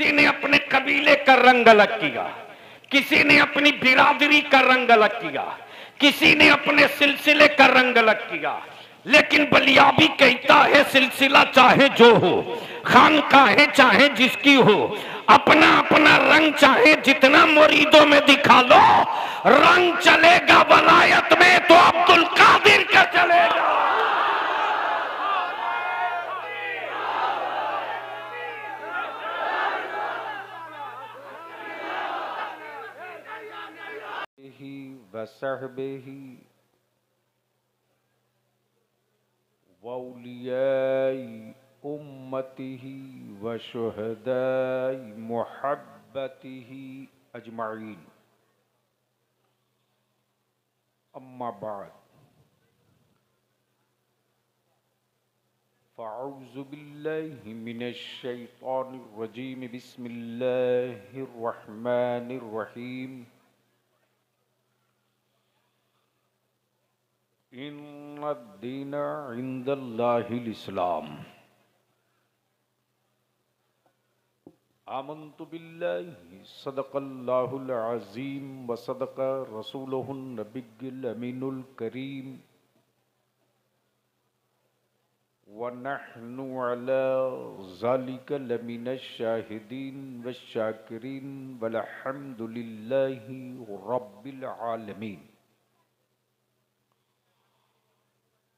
किसी ने अपने कबीले का रंग अलग किया, किसी ने अपनी बिरादरी का रंग अलग किया, किसी ने अपने सिलसिले का रंग अलग किया। लेकिन बलियाबी कहता है सिलसिला चाहे जो हो, खानकाहें चाहे जिसकी हो, अपना अपना रंग चाहे जितना मुरीदों में दिखा लो, रंग चलेगा वलायत में तो अब्दुल कादिर का चलेगा। वसहबिही वौलियाई उम्मतिही वशुहदाई मुहब्बतिही अजमाइन। अम्मा बाद फ़अऊज़ु बिल्लाहि मिनश शैतानिर रजीम। बिस्मिल्लाहिर रहमानिर रहीम। इन्नद्दीन इंदल्लाहिल इस्लाम। आमन्तु बिल्लाहि सदक़ल्लाहुल अज़ीम व सदक़ रसूलुहुन नबिय्युल अमीनुल करीम व नहनु अला ज़ालिका लमिनश शाहिदीन वश्शाकिरीन वल्हम्दुलिल्लाहि रब्बिल आलमीन।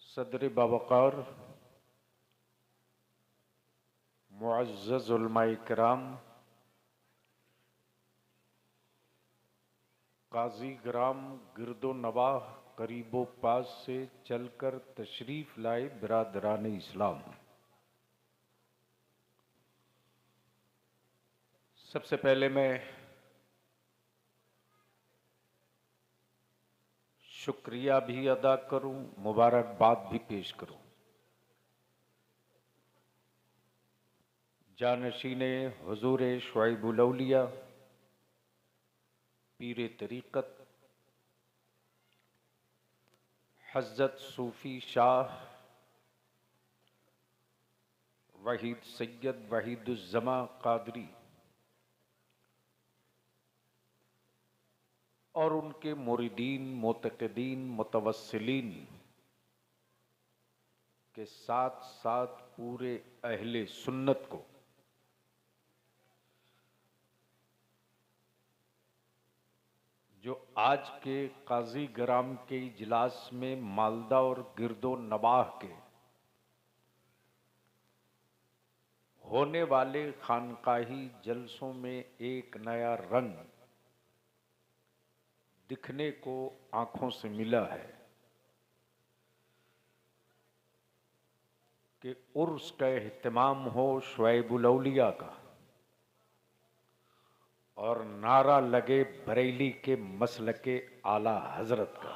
सदर बावकार मुअज़्ज़ज़ उलमाए किराम, काजी ग्राम गिरदो नवाह, करीबो पास से चलकर तशरीफ लाए बिरादरान इस्लाम। सबसे पहले मैं शुक्रिया भी अदा करूं, मुबारकबाद भी पेश करूं। जानशीने हुजूर शुआइबुल औलिया पीर तरीक़त हज़रत सूफ़ी शाह वहीद सैयद वहीदुज़्ज़मा क़ादरी और उनके मुरीदीन, मुतक़िदीन, मुतवस्सिलीन के साथ साथ पूरे अहले सुन्नत को जो आज के काजी ग्राम के इजलास में मालदा और गिरदो नवाह के होने वाले खानकाही जलसों में एक नया रंग दिखने को आंखों से मिला है कि उर्स का एहतमाम हो शुआइबुल औलिया का और नारा लगे बरेली के मसलके आला हजरत का।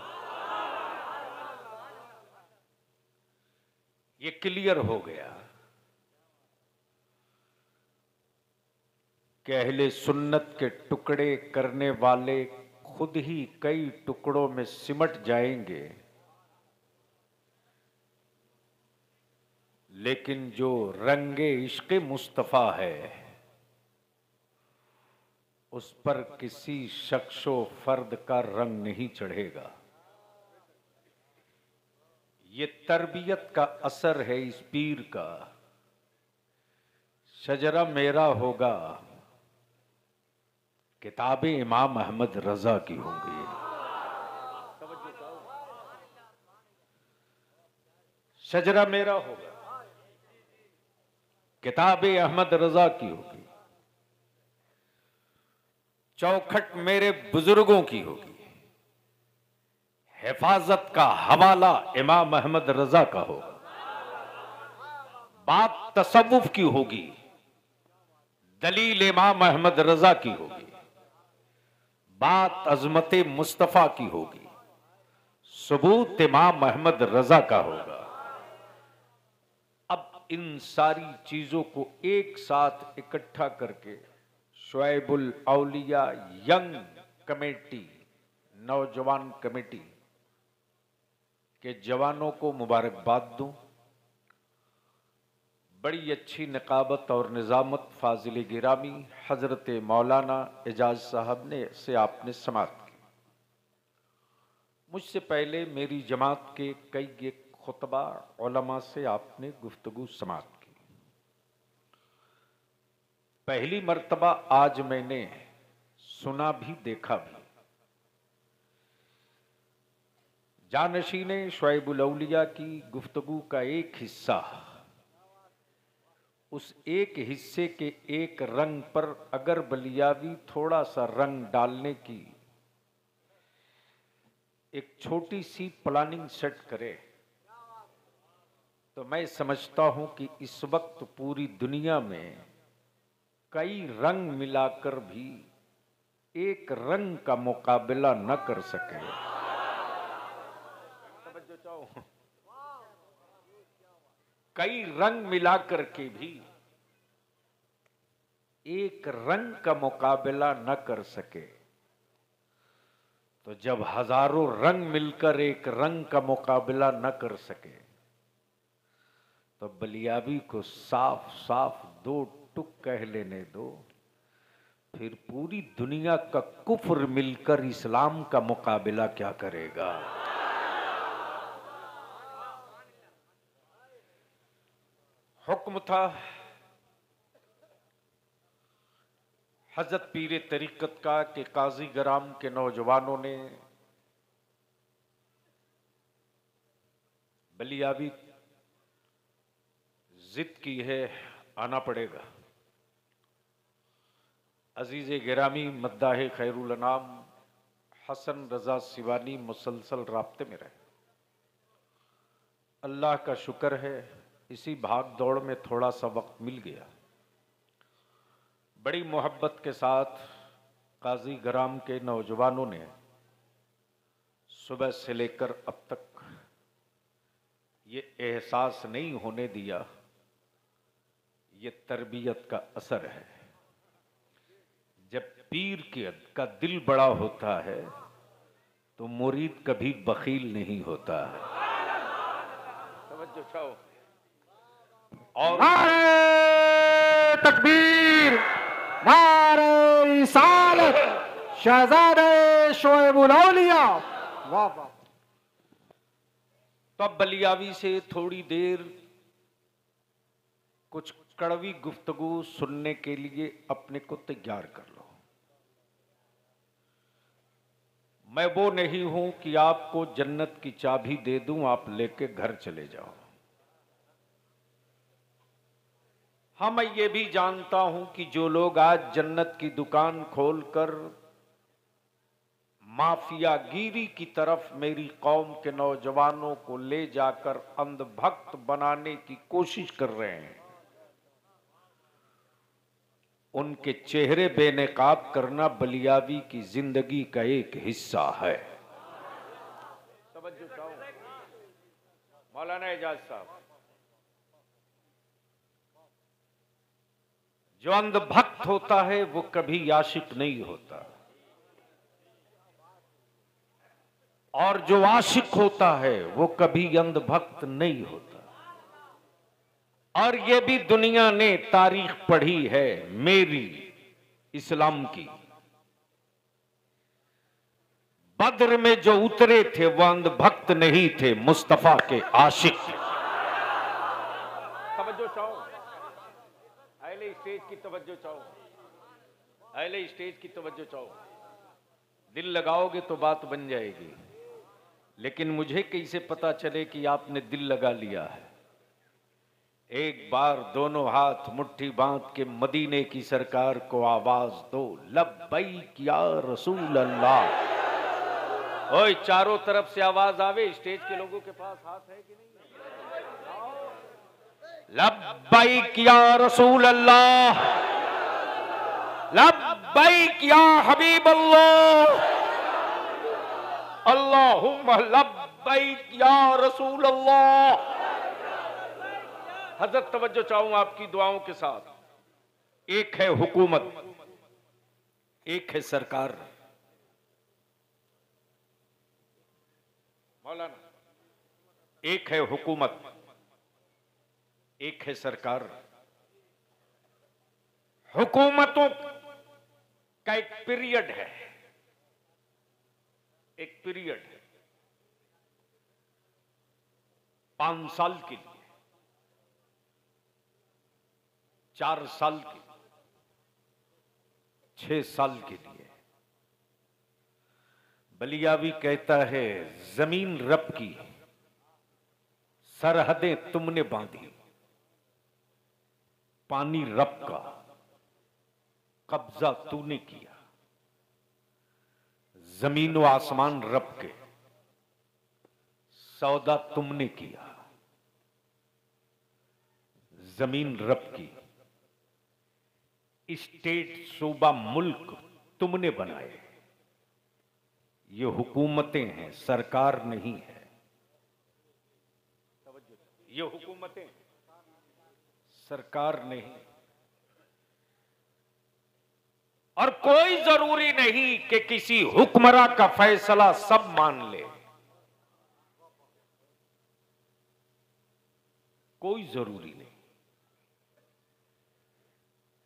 ये क्लियर हो गया कि अहले सुन्नत के टुकड़े करने वाले खुद ही कई टुकड़ों में सिमट जाएंगे, लेकिन जो रंगे इश्क़े मुस्तफ़ा है उस पर किसी शख्सो फर्द का रंग नहीं चढ़ेगा। ये तरबियत का असर है इस पीर का। शजरा मेरा होगा, किताबें इमाम अहमद रजा की होंगी। शजरा मेरा होगा, किताबें अहमद रजा की होगी। चौखट मेरे बुजुर्गों की होगी, हिफाजत का हवाला इमाम अहमद रजा का होगा। बात तसव्वुफ की होगी, दलील इमाम अहमद रजा की होगी। बात अजमते मुस्तफा की होगी, सबूत इमाम अहमद रजा का होगा। अब इन सारी चीजों को एक साथ इकट्ठा करके शुआइबुल औलिया यंग कमेटी, नौजवान कमेटी के जवानों को मुबारकबाद दूं। बड़ी अच्छी नकाबत और निज़ामत फाजिल गिरामी हजरत मौलाना एजाज साहब ने से आपने समाअत की। मुझसे पहले मेरी जमात के कई खुतबा उलमा से आपने गुफ्तगू समाअत की। पहली मर्तबा आज मैंने सुना भी देखा भी। जानशीने शुएबुल औलिया की गुफ्तगू का एक हिस्सा, उस एक हिस्से के एक रंग पर अगर बलियावी थोड़ा सा रंग डालने की एक छोटी सी प्लानिंग सेट करे तो मैं समझता हूं कि इस वक्त पूरी दुनिया में कई रंग मिलाकर भी एक रंग का मुकाबला न कर सके। कई रंग मिलाकर के भी एक रंग का मुकाबला न कर सके, तो जब हजारों रंग मिलकर एक रंग का मुकाबला न कर सके तो बलियाबी को साफ साफ दो टुक कह लेने दो, फिर पूरी दुनिया का कुफ्र मिलकर इस्लाम का मुकाबला क्या करेगा। हुक्म था हजरत पीर तरीकत का कि काजी गराम के नौजवानों ने बलियाबी जिद की है, आना पड़ेगा। अजीज गिरामी मद्दाह खैरुल अनाम हसन रजा सिवानी मुसलसल राब्ते में रहे। अल्लाह का शुक्र है इसी भाग दौड़ में थोड़ा सा वक्त मिल गया। बड़ी मोहब्बत के साथ काजी गराम के नौजवानों ने सुबह से लेकर अब तक ये एहसास नहीं होने दिया, ये तरबियत का असर है। जब पीर का दिल बड़ा होता है तो मुरीद कभी बखील नहीं होता है। तवज्जो चाहो। और नारे तकबीर, नारे रिसालत, शहजादे शुएबुल औलिया। वाह वाह। तो अब बलियावी से थोड़ी देर कुछ कड़वी गुफ्तगू सुनने के लिए अपने को तैयार कर लो। मैं वो नहीं हूं कि आपको जन्नत की चाबी दे दूं, आप लेके घर चले जाओ। हाँ, मैं ये भी जानता हूं कि जो लोग आज जन्नत की दुकान खोलकर माफियागिरी की तरफ मेरी कौम के नौजवानों को ले जाकर अंधभक्त बनाने की कोशिश कर रहे हैं, उनके चेहरे बेनकाब करना बलियावी की जिंदगी का एक हिस्सा है। तवज्जो चाहो। मौलाना एजाज साहब, जो अंधभक्त होता है वो कभी आशिक नहीं होता, और जो आशिक होता है वो कभी अंधभक्त नहीं होता। और ये भी दुनिया ने तारीख पढ़ी है मेरी इस्लाम की। बद्र में जो उतरे थे वो अंधभक्त नहीं थे, मुस्तफा के आशिक थे। तवज्जो चाहो, अहले स्टेज की तवज्जो चाहो, अहले स्टेज की तवज्जो चाहो। दिल लगाओगे तो बात बन जाएगी, लेकिन मुझे कैसे पता चले कि आपने दिल लगा लिया है। एक बार दोनों हाथ मुट्ठी बांध के मदीने की सरकार को आवाज दो, लब्बैक या रसूल अल्लाह। ओए, चारों तरफ से आवाज आवे। स्टेज के लोगों के पास हाथ है कि नहीं? लब्बैक या रसूल अल्लाह, लब्बैक या हबीब अल्लाह, अल्लाहुम्मा लब्बैक या रसूल अल्लाह। हजरत तवज्जो चाहूं आपकी दुआओं के साथ। एक है हुकूमत, एक है सरकार। मौलाना, एक है हुकूमत, एक है सरकार, हुकूमतों का एक पीरियड है, एक पीरियड है 5 साल के लिए, 4 साल के लिए, 6 साल के लिए। बलियावी कहता है जमीन रब की, सरहदें तुमने बांधी, पानी रब का, कब्जा तूने किया। जमीन व आसमान रब के, सौदा तुमने किया। जमीन रब की, स्टेट सूबा मुल्क तुमने बनाए। ये हुकूमतें हैं, सरकार नहीं है। ये हुकूमतें, सरकार नहीं। और कोई जरूरी नहीं कि किसी हुक्मरां का फैसला सब मान ले, कोई जरूरी नहीं।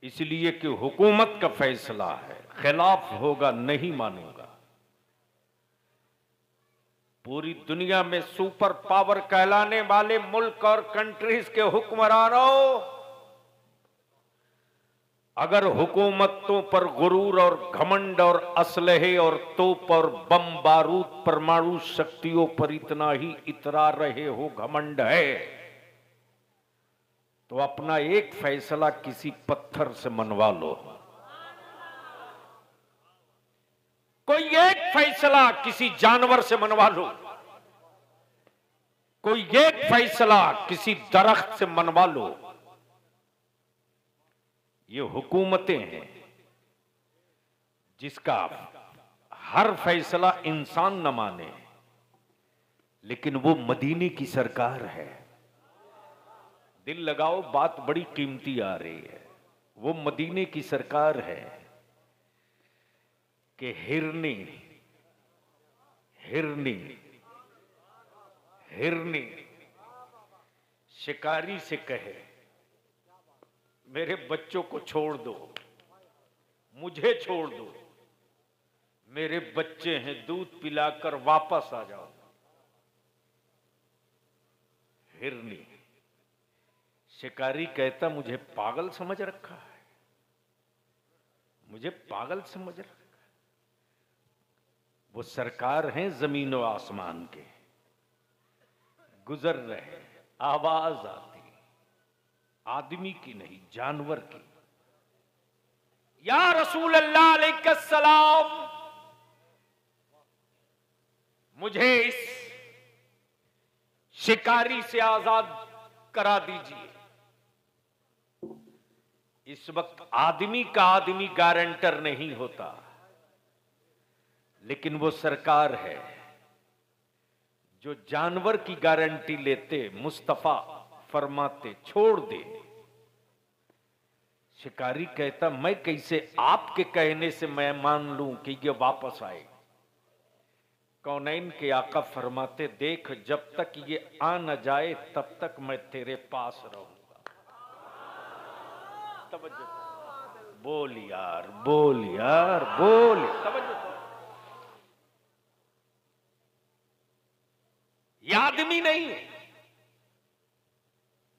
इसलिए कि हुकूमत का फैसला है, खिलाफ होगा नहीं मानूंगा। पूरी दुनिया में सुपर पावर कहलाने वाले मुल्क और कंट्रीज के हुक्मरानों, अगर हुकूमतों पर गुरूर और घमंड और असलहे और तोप और बम बारूद परमाणु शक्तियों पर इतना ही इतरा रहे हो, घमंड है, तो अपना एक फैसला किसी पत्थर से मनवा लो। कोई एक फैसला किसी जानवर से मनवा लो, कोई एक फैसला किसी दरख्त से मनवा लो। ये हुकूमतें हैं जिसका हर फैसला इंसान न माने, लेकिन वो मदीने की सरकार है। दिल लगाओ, बात बड़ी कीमती आ रही है। वो मदीने की सरकार है कि हिरनी हिरनी हिरनी शिकारी से कहे मेरे बच्चों को छोड़ दो, मुझे छोड़ दो, मेरे बच्चे हैं, दूध पिलाकर वापस आ जाओ। हिरनी, शिकारी कहता मुझे पागल समझ रखा है, मुझे पागल समझ रखा है। वो सरकार हैं जमीन और आसमान के, गुजर रहे, आवाज आती, आदमी की नहीं जानवर की। या रसूल अल्लाह अलैहिस्सलाम, मुझे इस शिकारी से आजाद करा दीजिए। इस वक्त आदमी का आदमी गारंटर नहीं होता, लेकिन वो सरकार है जो जानवर की गारंटी लेते। मुस्तफा फरमाते छोड़ दे। शिकारी कहता मैं कैसे आपके कहने से मैं मान लूं कि ये वापस आए। कौनैन के आका फरमाते देख, जब तक ये आ न जाए तब तक मैं तेरे पास रहूंगा। तवज्जो, बोल यार, बोल यार, बोल। तवज्जो, ये आदमी नहीं है,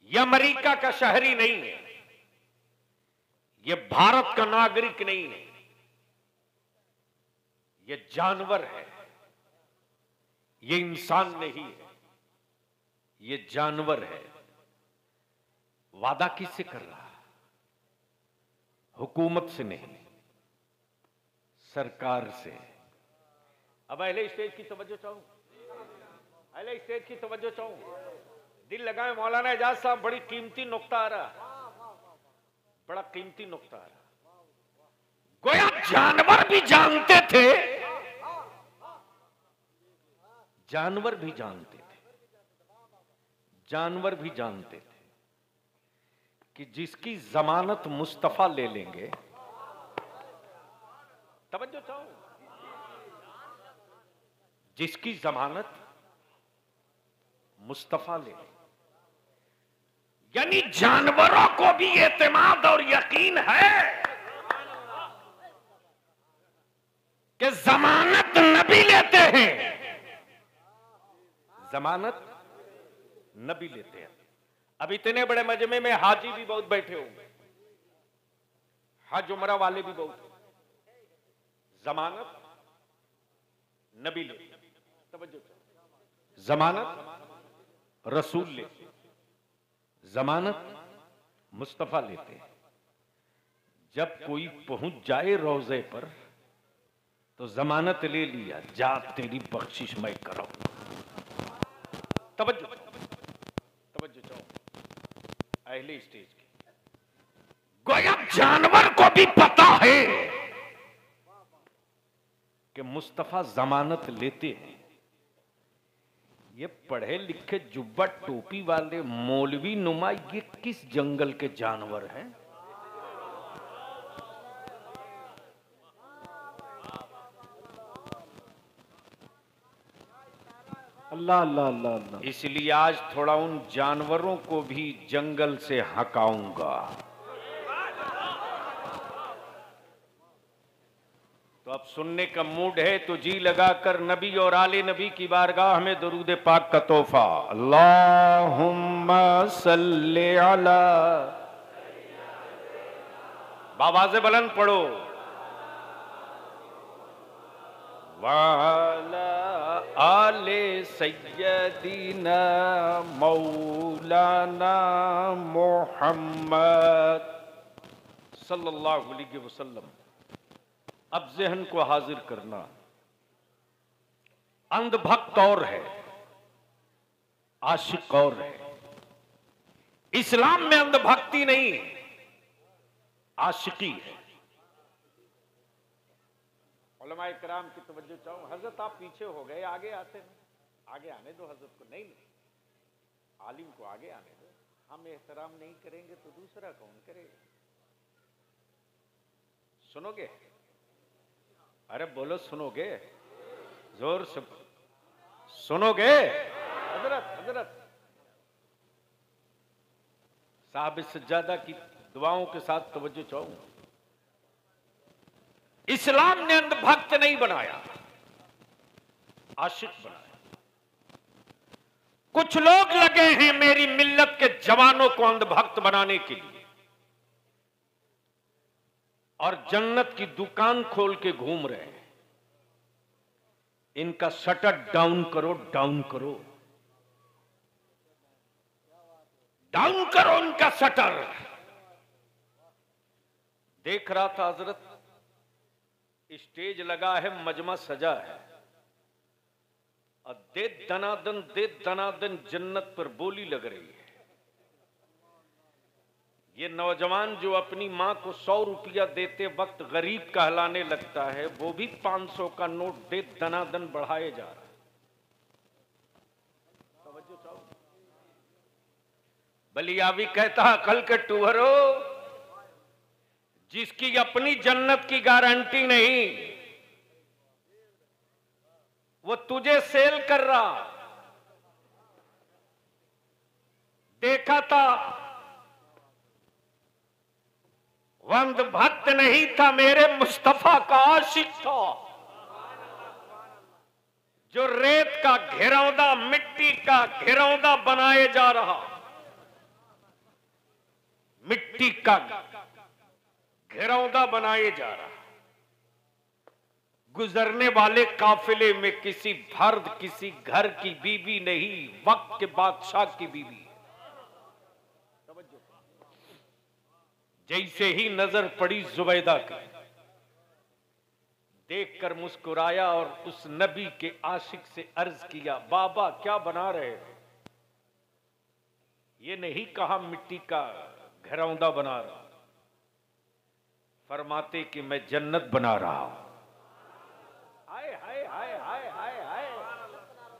ये अमेरिका का शहरी नहीं है, ये भारत का नागरिक नहीं है, ये जानवर है, ये इंसान नहीं है, ये जानवर है। वादा किससे कर रहा? हुकूमत से नहीं, सरकार से। अब अहले स्टेज की तवज्जो चाहूं, अहले स्टेज की तवज्जो चाहूं। दिल लगाए मौलाना एजाज साहब, बड़ी कीमती नुक्ता आ रहा, बड़ा कीमती नुक्ता आ रहा। गोया जानवर भी जानते थे, जानवर भी जानते थे, जानवर भी जानते थे कि जिसकी जमानत मुस्तफा ले लेंगे। तवज्जो चाहो, जिसकी जमानत मुस्तफा ले, यानी जानवरों को भी एतमाद और यकीन है कि जमानत नबी लेते हैं, जमानत नबी लेते हैं। अब इतने बड़े मजमे में हाजी भी बहुत बैठे होंगे, हज उमरा वाले भी बहुत, जमानत नबी ले, जमानत रसूल ले, जमानत मुस्तफा लेते हैं। जब कोई पहुंच जाए रोजे पर तो जमानत ले लिया, जा तेरी बख्शिश मैं कराऊंगा। तवज्जो तवज्जो चाहो अहले स्टेज की, गोया जानवर को भी पता है कि मुस्तफा जमानत लेते हैं। ये पढ़े लिखे जुब्बा टोपी वाले मौलवी नुमा ये किस जंगल के जानवर हैं? अल्लाह अल्लाह अल्लाह अल्लाह। इसलिए आज थोड़ा उन जानवरों को भी जंगल से हकाऊंगा। तो अब सुनने का मूड है तो जी लगाकर नबी और आले नबी की बारगाह में दरूद पाक का तोहफा। अल्लाहुम्मा सल्ली अला, बावाज़े बुलंद पढ़ो, वाला आले सय्यदीना मौलाना मोहम्मद सल्लल्लाहु अलैहि वसल्लम। अब ज़हन को हाजिर करना, अंधभक्त और है, आशिक और है। इस्लाम में अंधभक्ति नहीं, आशिकी है। उलमाए किराम की तवज्जो चाहूं। हजरत आप पीछे हो गए, आगे आते ना, आगे आने दो हजरत को। नहीं नहीं, आलिम को आगे आने दो। हम एहतराम नहीं करेंगे तो दूसरा कौन करेगा? सुनोगे? अरे बोलो सुनोगे, जोर से सुनोगे? हजरत हजरत साहब सज्जादा की दुआओं के साथ तवज्जो चाहूं। इस्लाम ने अंधभक्त नहीं बनाया, आशिक बनाया। कुछ लोग लगे हैं मेरी मिल्लत के जवानों को अंधभक्त बनाने के लिए और जन्नत की दुकान खोल के घूम रहे हैं। इनका शटर डाउन करो, डाउन करो, डाउन करो इनका शटर। देख रहा था हजरत, स्टेज लगा है, मजमा सजा है और दे दनादन जन्नत पर बोली लग रही है। ये नौजवान जो अपनी मां को 100 रुपया देते वक्त गरीब कहलाने लगता है, वो भी 500 का नोट दे दनादन बढ़ाए जा रहा है। तवज्जो चाहो। बलियावी कहता है, कल के टूहरो, जिसकी अपनी जन्नत की गारंटी नहीं, वो तुझे सेल कर रहा। देखा था, वंद भक्त नहीं था, मेरे मुस्तफा का आशिक था, जो रेत का घिरौंदा, मिट्टी का घिरौंदा बनाए जा रहा, मिट्टी का घिरौंदा बनाए जा रहा। गुजरने वाले काफिले में किसी फर्द, किसी घर की बीवी नहीं, वक्त के बादशाह की बीवी। जैसे ही नजर पड़ी जुबैदा की, देखकर मुस्कुराया और उस नबी के आशिक से अर्ज किया, बाबा क्या बना रहे हो? ये नहीं कहा मिट्टी का घरौंदा बना रहा, फरमाते कि मैं जन्नत बना रहा हूं। हाय हाय हाय हाय हाय हाय।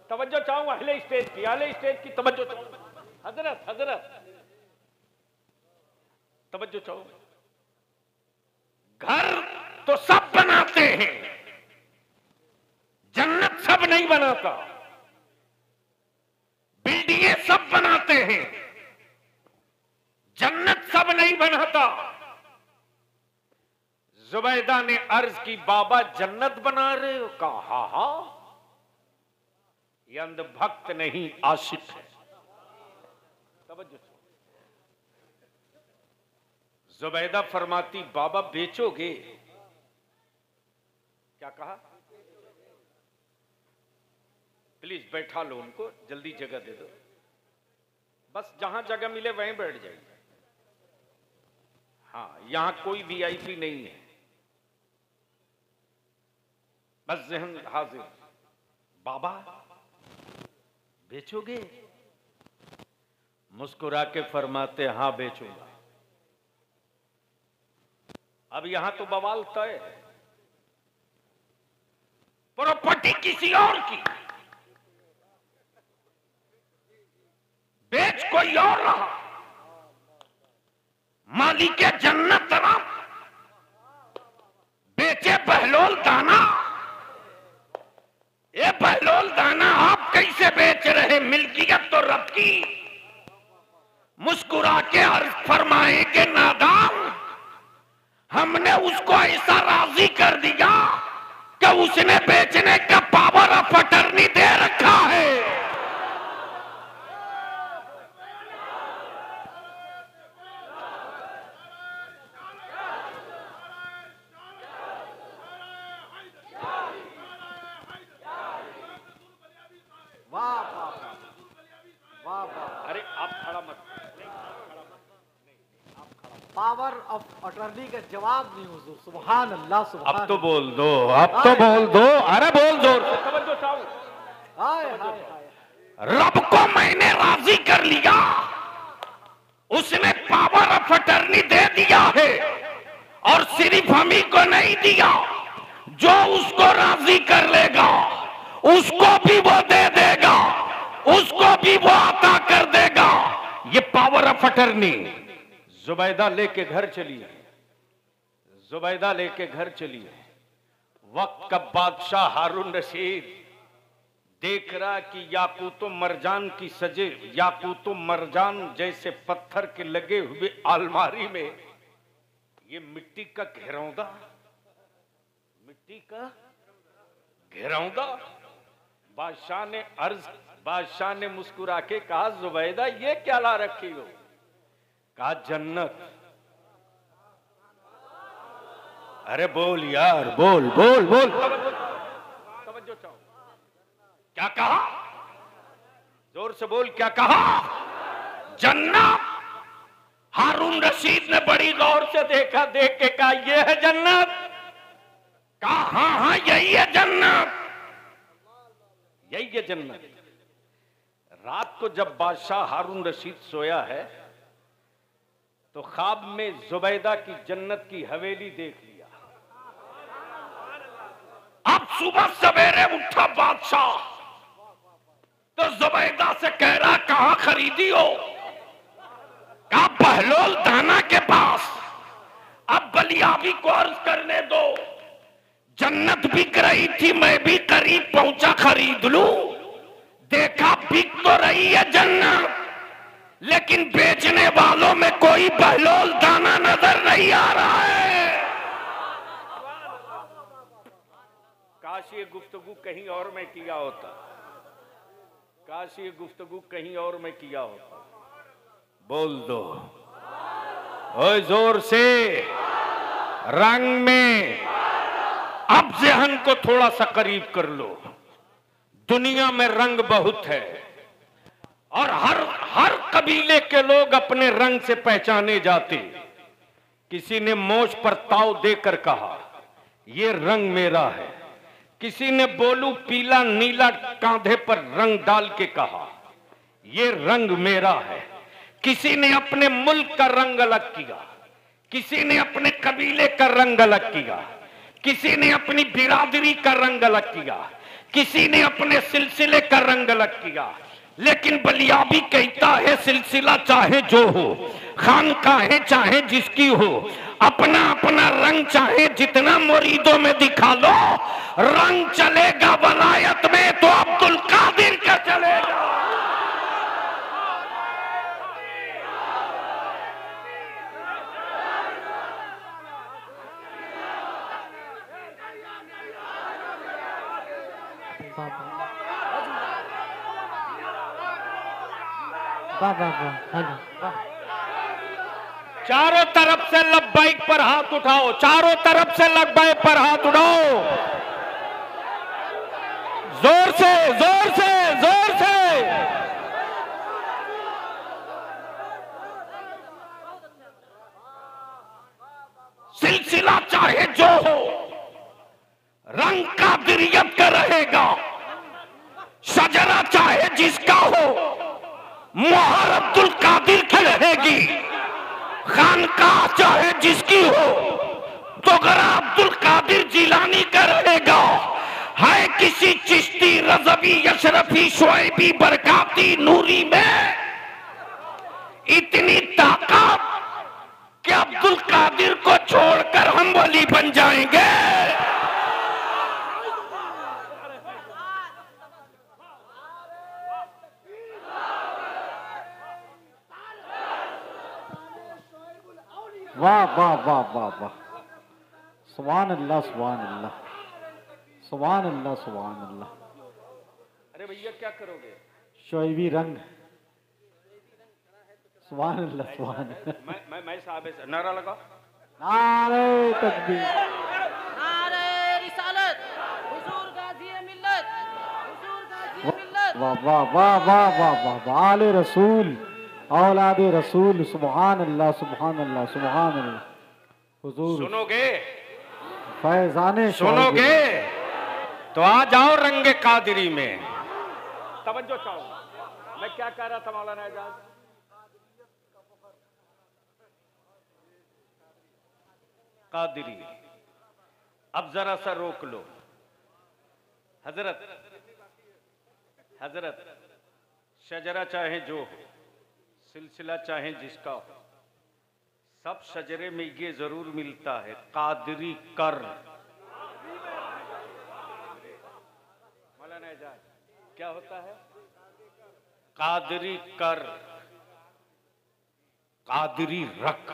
तवज्जो चाहूंगा अहले स्टेज की, अहले स्टेज की तवज्जो चाहूंगा। हजरत हजरत तवज्जो चाहो। घर तो सब बनाते हैं, जन्नत सब नहीं बनाता। बिल्डिंगें सब बनाते हैं, जुबैदा ने अर्ज की, बाबा जन्नत बना रहे हो? कहा हा, ये अंधभक्त नहीं आशिक है। जुबैदा फरमाती, बाबा बेचोगे? क्या कहा? प्लीज बैठा लो उनको, जल्दी जगह दे दो, बस जहां जगह मिले वहीं बैठ जाइए। हाँ, यहां कोई वीआईपी नहीं है, बस जहन हाजिर। बाबा बेचोगे? मुस्कुरा के फरमाते, हाँ बेचूंगा। अब यहां तो बवाल तय है, प्रॉपर्टी किसी और की, बेच कोई और रहा, मालिक जन्नत रब बेचे बहलोल दाना। ये बहलोल दाना आप कैसे बेच रहे? मिल्कियत तो रब की। मुस्कुरा के अर्ज फरमाएंगे, नादान, हमने उसको ऐसा राजी कर दिया कि उसने बेचने का पावर ऑफ अटर्नी दे रखा है। वाह वाह वाह वाह। अरे आप खड़ा मत, पावर ऑफ अटर्नी का जवाब नहीं हुजूर। सुभान अल्लाह, सुभान। अब तो बोल दो, अब तो बोल दो, अरे बोल दो। तवज्जो चाहो। हाय हाय हाय। रब को मैंने राजी कर लिया, उसने पावर ऑफ अटर्नी दे दिया है, और सिर्फ हम ही को नहीं दिया, जो उसको राजी कर लेगा उसको भी वो दे देगा, उसको भी वो अता कर देगा। ये पावर ऑफ अटर्नी। जुबैदा लेके घर चली है, जुबैदा लेके घर चली है। वक्त का बादशाह हारून रशीद देख रहा कि याकूतो मरजान की सजे, याकूतो मरजान जैसे पत्थर के लगे हुए अलमारी में ये मिट्टी का घेरौंदा, मिट्टी का घेरौंदा। बादशाह ने मुस्कुरा के कहा, जुबैदा ये क्या ला रखी हो? कहा जन्नत। अरे बोल यार, बोल बोल बोल, तवज्जो चाहो। क्या कहा? जोर से बोल, क्या कहा? जन्नत। हारून रशीद ने बड़ी गौर से देखा, देख के कहा, ये है जन्नत? कहा हाँ हाँ यही है जन्नत, यही है जन्नत। रात को जब बादशाह हारून रशीद सोया है तो ख्वाब में जुबैदा की जन्नत की हवेली देख लिया। अब सुबह सवेरे उठा बादशाह तो जुबैदा से कह रहा, कहां खरीदी हो? कहा बहलोल दाना के पास। अब बलियाबी को अर्ज करने दो, जन्नत बिक रही थी, मैं भी करीब पहुंचा खरीद लूं। देखा बिक तो रही है जन्नत, लेकिन बेचने वालों में कोई बहलोल दाना नजर नहीं आ रहा है। काश ये गुफ्तगू कहीं और में किया होता, काश ये गुफ्तगू कहीं और में किया होता। बोल दो ओए जोर से, रंग में। अब जहन को थोड़ा सा करीब कर लो। दुनिया में रंग बहुत है और हर कबीले के लोग अपने रंग से पहचाने जाते। किसी ने मोछ पर ताव देकर कहा, ये रंग मेरा है। किसी ने बोलू पीला नीला कांधे पर रंग डाल के कहा, ये रंग मेरा है। किसी ने अपने मुल्क का रंग अलग किया, किसी ने अपने कबीले का रंग अलग किया, किसी ने अपनी बिरादरी का रंग अलग किया, किसी ने अपने सिलसिले का रंग अलग किया। लेकिन बलियाबी कहता है, सिलसिला चाहे जो हो, खानकाहें चाहे जिसकी हो, अपना अपना रंग चाहे जितना मुरीदों में दिखा लो, रंग चलेगा वलायत में तो अब्दुल कादिर का चलेगा। वाह वाह वाह, हेलो वाह। चारों तरफ से लब्बैक पर हाथ उठाओ, चारों तरफ से लब्बैक पर हाथ उठाओ, जोर से जोर से जोर से। सिलसिला चाहे जो हो, रंग कादिरियत का रहेगा। शजरा चाहे जिसका हो, मोहर अब्दुल कादिर की रहेगी। खानकाह चाहे जिसकी हो, तो गरा अब्दुल कादिर जिलानी का रहेगा। है किसी चिश्ती, रज़वी, अशरफी, शुएबी, बरकाती, नूरी में इतनी ताकत कि अब्दुल कादिर को छोड़कर हम वली बन जाएंगे। वाह वाह वाह वाह वाह, सुभान अल्लाह सुभान अल्लाह सुभान अल्लाह सुभान अल्लाह। अरे भैया क्या करोगे? शोएबी रंग, सुभान अल्लाह सुभान अल्लाह। मैं साहब नारा लगा। नारे तकबीर, नारे रिसालत, हुजूर गाज़ी मिल्लत, हुजूर गाज़ी मिल्लत। वाह वाह वाह वाह वाह वाह वाह, आले रसूल, औलादे रसूल, सुभान अल्लाह सुभान अल्लाह सुभान अल्लाह। हुजूर सुनोगे? फैजाने सुनोगे तो आ जाओ रंगे कादिरी में। तवज्जो चाहूंगा, मैं क्या कह रहा था मौलाना एजाज? कादिरी। अब जरा सा रोक लो। हजरत हजरत, शजरा चाहे जो हो, सिलसिला चाहे जिसका हो, सब शजरे में ये जरूर मिलता है, कादिरी कर। मौलाना एजाज क्या होता है? कादिरी कर, कादिरी रख,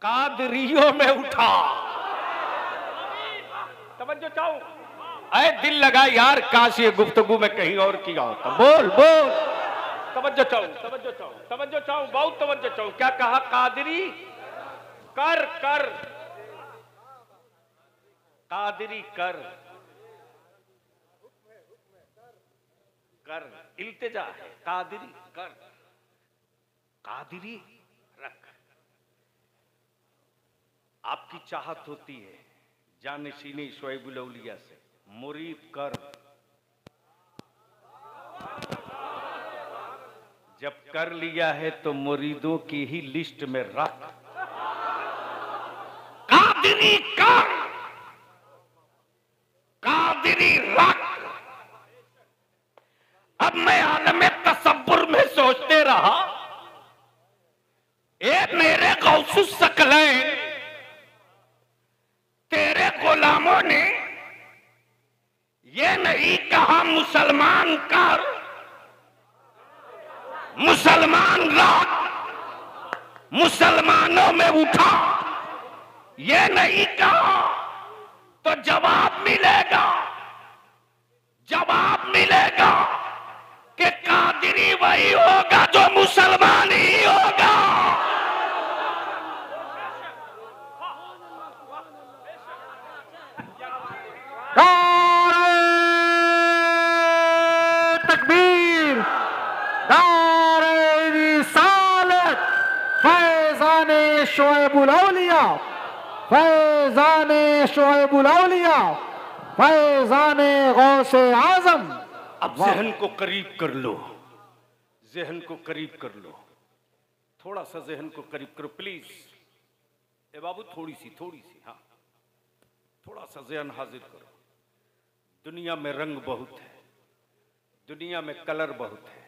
कादरियों में उठा। तवज्जो चाहो, अरे दिल लगा यार, काश ये गुफ्तगू में कहीं और किया होता। बोल बोल, तवज्जो चाहो तवज्जो चाहो तवज्जो चाहो, बहुत तवज्जो चाहो। क्या कहा? कादरी कर कर, कादरी कर कर, इल्तिजा है। कादरी कर, कादरी रख। आपकी चाहत होती है जानशीनी शुएबुल औलिया से, मुरीद कर। जब कर लिया है तो मुरीदों की ही लिस्ट में रख। कादिरी कर, कादिरी रख। अब मैं आलमे तसब्बुर में सोचते रहा, ए मेरे गौसुस सकलैन, तेरे गुलामों ने ये नहीं कहा मुसलमान कर, मुसलमान रख, मुसलमानों में उठा, ये नहीं कहा तो जवाब मिलेगा, जवाब मिलेगा कि कादिरी वही होगा जो मुसलमान ही होगा। तकबीर, नारे रिसालत, फैजाने शुएबुल औलिया, फैजाने शुएबुल औलिया, फैजाने गौसे आजम। अब जहन को करीब कर लो, जहन को करीब कर लो, थोड़ा सा जहन को करीब करो प्लीज। ए बाबू थोड़ी सी, हाँ थोड़ा सा जहन हाजिर करो। दुनिया में रंग बहुत है, दुनिया में कलर बहुत है,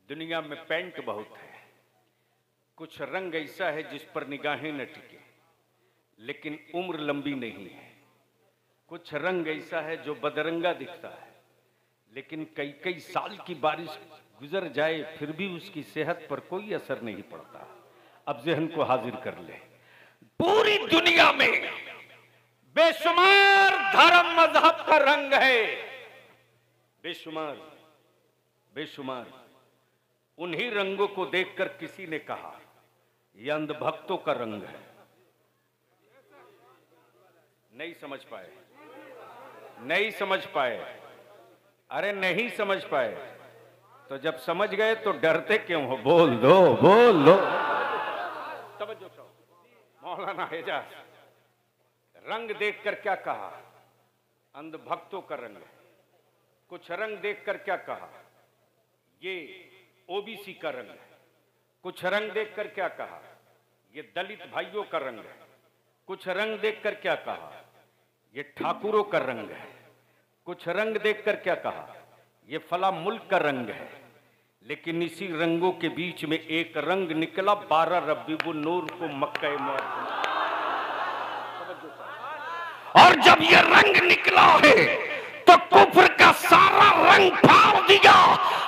दुनिया में पेंट बहुत है। कुछ रंग ऐसा है जिस पर निगाहें न टिके, लेकिन उम्र लंबी नहीं है। कुछ रंग ऐसा है जो बदरंगा दिखता है, लेकिन कई कई साल की बारिश गुजर जाए फिर भी उसकी सेहत पर कोई असर नहीं पड़ता। अब जहन को हाजिर कर ले। पूरी दुनिया में बेशुमार धर्म मजहब का रंग है, बेशुमार बेशुमार। उन्हीं रंगों को देखकर किसी ने कहा यह अंधभक्तों का रंग है। नहीं समझ पाए, नहीं समझ पाए, अरे नहीं समझ पाए तो जब समझ गए तो डरते क्यों हो? बोल दो, बोल दो। तवज्जो करो। मौलाना एजाज रंग देखकर क्या कहा? अंधभक्तों का रंग है। कुछ रंग देखकर क्या कहा? ये ओबीसी का रंग है। कुछ रंग देखकर क्या कहा? ये दलित भाइयों का रंग है। कुछ रंग देखकर क्या कहा? ये ठाकुरों का रंग है। कुछ रंग देखकर क्या कहा? ये फला मुल्क का रंग है। लेकिन इसी रंगों के बीच में एक रंग निकला 12 रबीउल नूर को मक्का मुअज़्ज़म। और जब ये रंग निकला है तो कुफ्र का सारा रंग फाड़ दिया।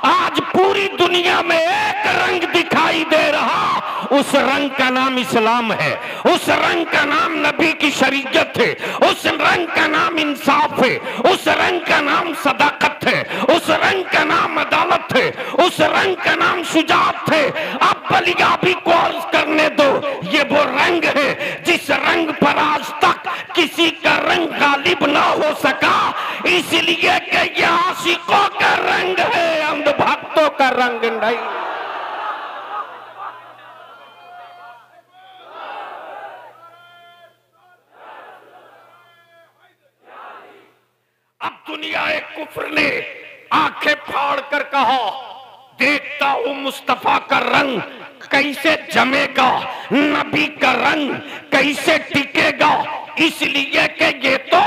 आज पूरी दुनिया में एक रंग दिखाई दे रहा, उस रंग का नाम इस्लाम है, उस रंग का नाम नबी की शरीयत है, उस रंग का नाम इंसाफ है, उस रंग का नाम सदाकत है, उस रंग का नाम अदालत है, उस रंग का नाम शुजाअत है। अब बलियाबी को अर्ज करने दो, ये वो रंग है जिस रंग पर आज तक किसी का रंग गालिब ना हो सका, इसलिए कि ये आशिकों का रंग है, अंधभक्तों का रंग नहीं। अब दुनिया कुफ्र ने आंखें फाड़ कर कहा, देखता हूं मुस्तफा का रंग कैसे जमेगा, नबी का रंग कैसे टिकेगा, इसलिए कि ये तो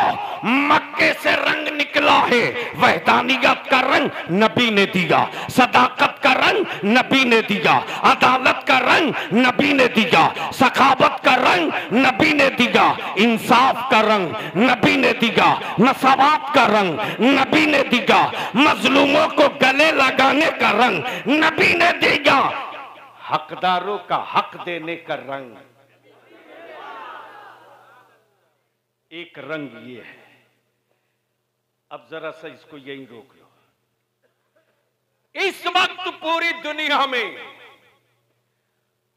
मक्के से रंग निकला है। वहदानियत का रंग नबी ने दिया, सदाकत का रंग नबी ने दिया, अदालत का रंग नबी ने दिया, सखावत का रंग नबी ने दिया, इंसाफ का रंग नबी ने दिया, मसावत का रंग नबी ने दिया, मजलूमों को गले लगाने का रंग नबी ने दिया, हकदारों का हक देने का रंग। एक रंग ये है। अब जरा सा इसको यहीं रोक लो। इस वक्त पूरी दुनिया में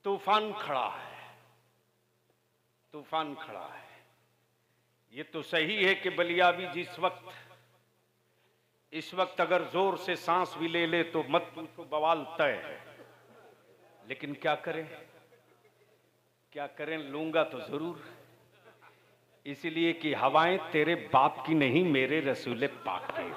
तूफान खड़ा है, तूफान खड़ा है। ये तो सही है कि बलियाबी इस वक्त अगर जोर से सांस भी ले ले तो मत पूछो, बवाल तय है। लेकिन क्या करें, क्या करें, लूंगा तो जरूर, इसलिए कि हवाएं तेरे बाप की नहीं, मेरे रसूल पाक की।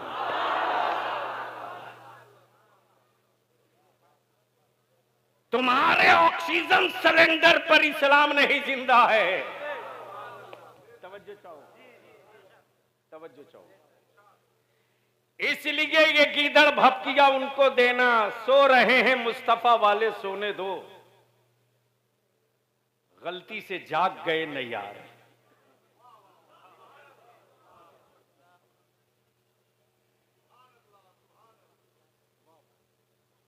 तुम्हारे ऑक्सीजन सिलेंडर पर इस्लाम नहीं जिंदा है। तवज्जो चाहो, तवज्जो चाहो। इसलिए ये गीदड़ भपकिया उनको देना, सो रहे हैं मुस्तफा वाले सोने दो, गलती से जाग गए न यार।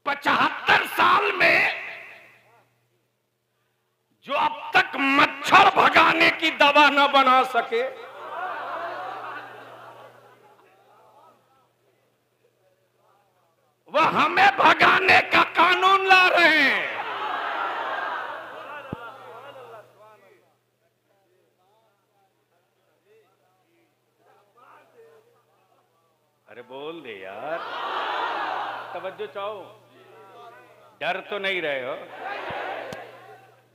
75 साल में जो अब तक मच्छर भगाने की दवा न बना सके, वह हमें भगाने का कानून ला रहे हैं। अरे बोल दे यार, तवज्जो चाहो। डर तो नहीं रहे हो,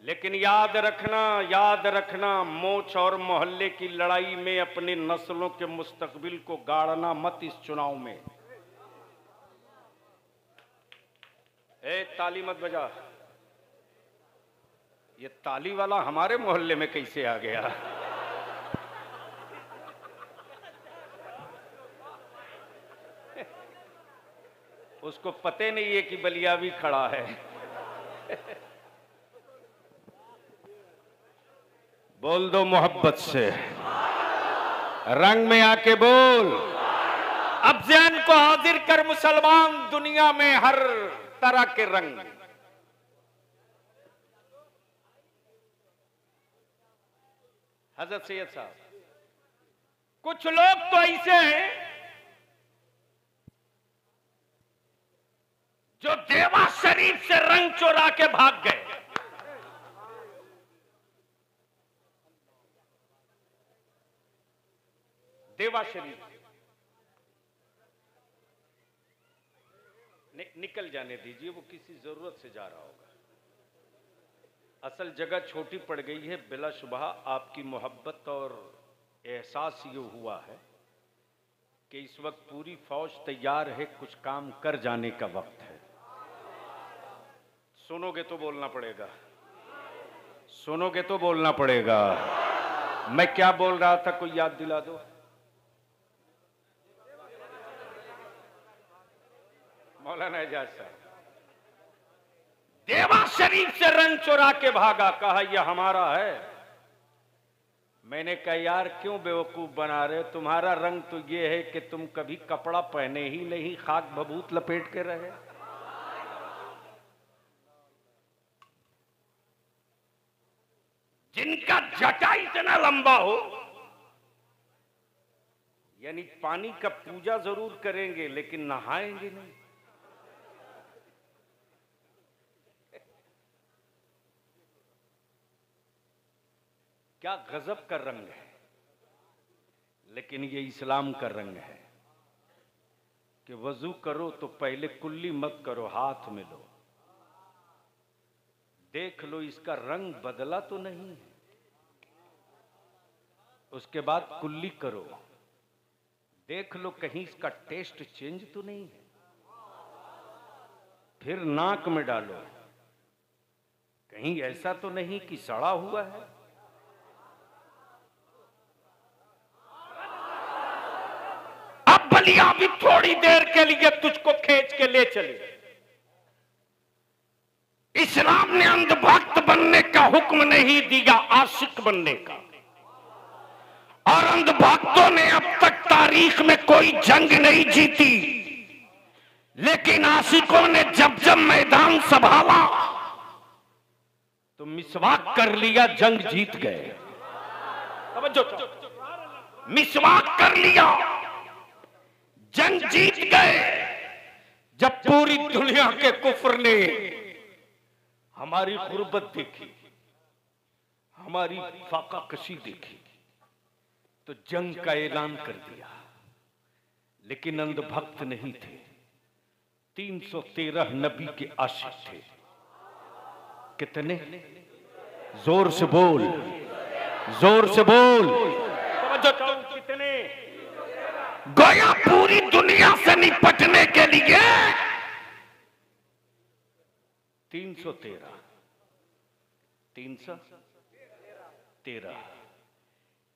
लेकिन याद रखना, मोच और मोहल्ले की लड़ाई में अपनी नस्लों के मुस्तकबिल को गाड़ना मत इस चुनाव में। ए ताली मत बजा। ये ताली वाला हमारे मोहल्ले में कैसे आ गया? उसको पते नहीं है कि बलियाबी खड़ा है। बोल दो मोहब्बत से, रंग में आके बोल। अब ज़हन को हाजिर कर मुसलमान, दुनिया में हर तरह के रंग। हजरत सैयद साहब, कुछ लोग तो ऐसे हैं जो देवा शरीफ से रंग चोरा के भाग गए। देवा शरीफ निकल जाने दीजिए, वो किसी जरूरत से जा रहा होगा। असल जगह छोटी पड़ गई है। बिलाशुबा आपकी मोहब्बत और एहसास ये हुआ है कि इस वक्त पूरी फौज तैयार है, कुछ काम कर जाने का वक्त है। सुनोगे तो बोलना पड़ेगा, सुनोगे तो बोलना पड़ेगा। मैं क्या बोल रहा था, कोई याद दिला दो। मौलाना एजाज साहब देवा शरीफ से रंग चुरा के भागा, कहा यह हमारा है। मैंने कहा यार क्यों बेवकूफ बना रहे, तुम्हारा रंग तो ये है कि तुम कभी कपड़ा पहने ही नहीं, खाक भभूत लपेट के रहे। जिनका जटा इतना लंबा हो, यानी पानी का पूजा जरूर करेंगे लेकिन नहाएंगे नहीं। क्या गजब का रंग है, लेकिन ये इस्लाम का रंग है कि वजू करो तो पहले कुल्ली मत करो, हाथ में लो, देख लो इसका रंग बदला तो नहीं है, उसके बाद कुल्ली करो, देख लो कहीं इसका टेस्ट चेंज तो नहीं है, फिर नाक में डालो, कहीं ऐसा तो नहीं कि सड़ा हुआ है। अब बलिया भी थोड़ी देर के लिए तुझको खींच के ले चले। इस्लाम ने अंधभक्त बनने का हुक्म नहीं दिया, आशिक बनने का। और अंधभक्तों ने अब तक तारीख में कोई जंग नहीं जीती, लेकिन आशिकों ने जब जब मैदान संभाला तो मिसवाक कर लिया, जंग जीत गए। मिसवाक कर लिया, जंग जीत गए। जब पूरी दुनिया के कुफ्र ने हमारी गुर्बत देखी, हमारी फाका कशी देखी, तो जंग का ऐलान कर दिया। लेकिन अंधभक्त नहीं थे, 313 नबी के आशिक थे। कितने? जोर से बोल, जोर से बोल। कितने? गोया पूरी दुनिया से निपटने के लिए 313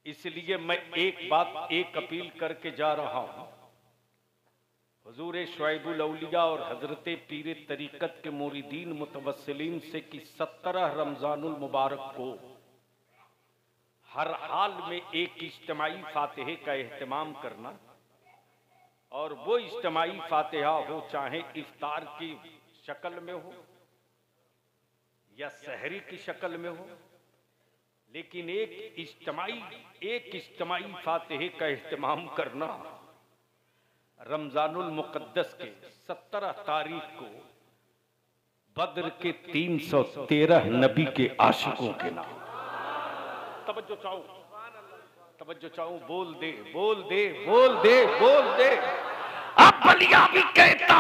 इसलिए मैं एक बात एक अपील करके जा रहा हूं। हुजूर शुआइबुल औलिया और हजरत पीर तरीकत के मुरीदीन मुतवस्सिलीन से कि 17 रमजानुल मुबारक को हर हाल में एक इज्तिमाई फातिहे का एहतमाम करना, और वो इज्तिमाई फातिहा हो चाहे इफ्तार की शक्ल में हो या सहरी की शक्ल में हो, लेकिन एक इज्तिमाई फातिहे का एहतमाम करना रमजानुल मुक़द्दस के 17 तारीख को बद्र के 313 नबी के आशिकों के नाम। तवज्जो चाहूं, बोल दे, बोल दे, बोल दे, बोल दे। अब बलिया भी कहता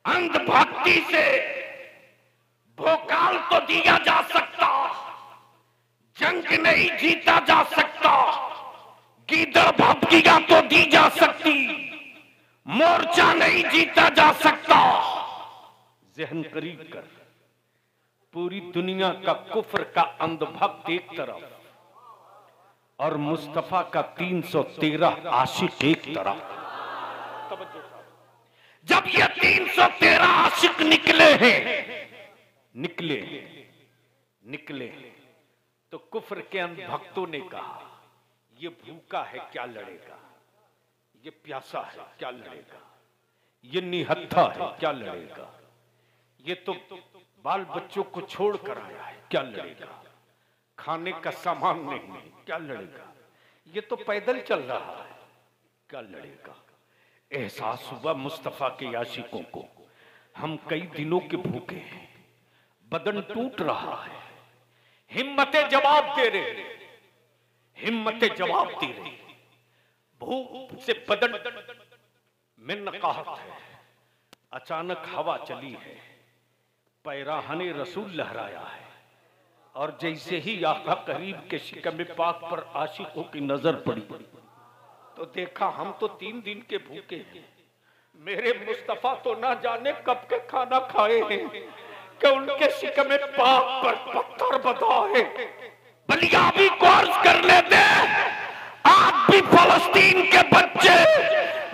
अंधभक्ति से भोकाल तो दिया जा सकता, जंग नहीं जीता जा सकता, गीदड़ भपकियां तो दी जा सकती, मोर्चा नहीं जीता जा सकता। जहन करीब कर, पूरी दुनिया का कुफ्र का अंधभक्त एक तरफ और मुस्तफा का 313 आशिक एक तरफ। जब ये 313 आशिक निकले तो कुफ्र के अंधभक्तों ने कहा ये भूखा है क्या लड़ेगा, ये प्यासा है क्या लड़ेगा, ये निहत्था है क्या लड़ेगा, ये तो बाल बच्चों को छोड़ कर आया है क्या लड़ेगा। खाने का सामान नहीं, क्या लड़ेगा? ये तो पैदल चल रहा है, क्या लड़ेगा? एहसास हुआ मुस्तफा के आशिकों को, हम कई दिनों के भूखे हैं, बदन टूट रहा है, हिम्मतें जवाब दे रहे, हिम्मतें जवाब दे रही, भूख से बदन में नकाहत है। अचानक हवा चली है, पैराहने रसूल लहराया है, और जैसे ही आका करीब के शिकम पाक पर आशिकों की नजर पड़ी तो देखा हम तो 3 दिन के भूखे हैं, मेरे मुस्तफा तो ना जाने कब के खाना खाए हैं कि उनके शिकम पाक पर पत्थर बधा है। बलियाबी को अर्ज कर लेते, आप भी फलस्तीन के बच्चे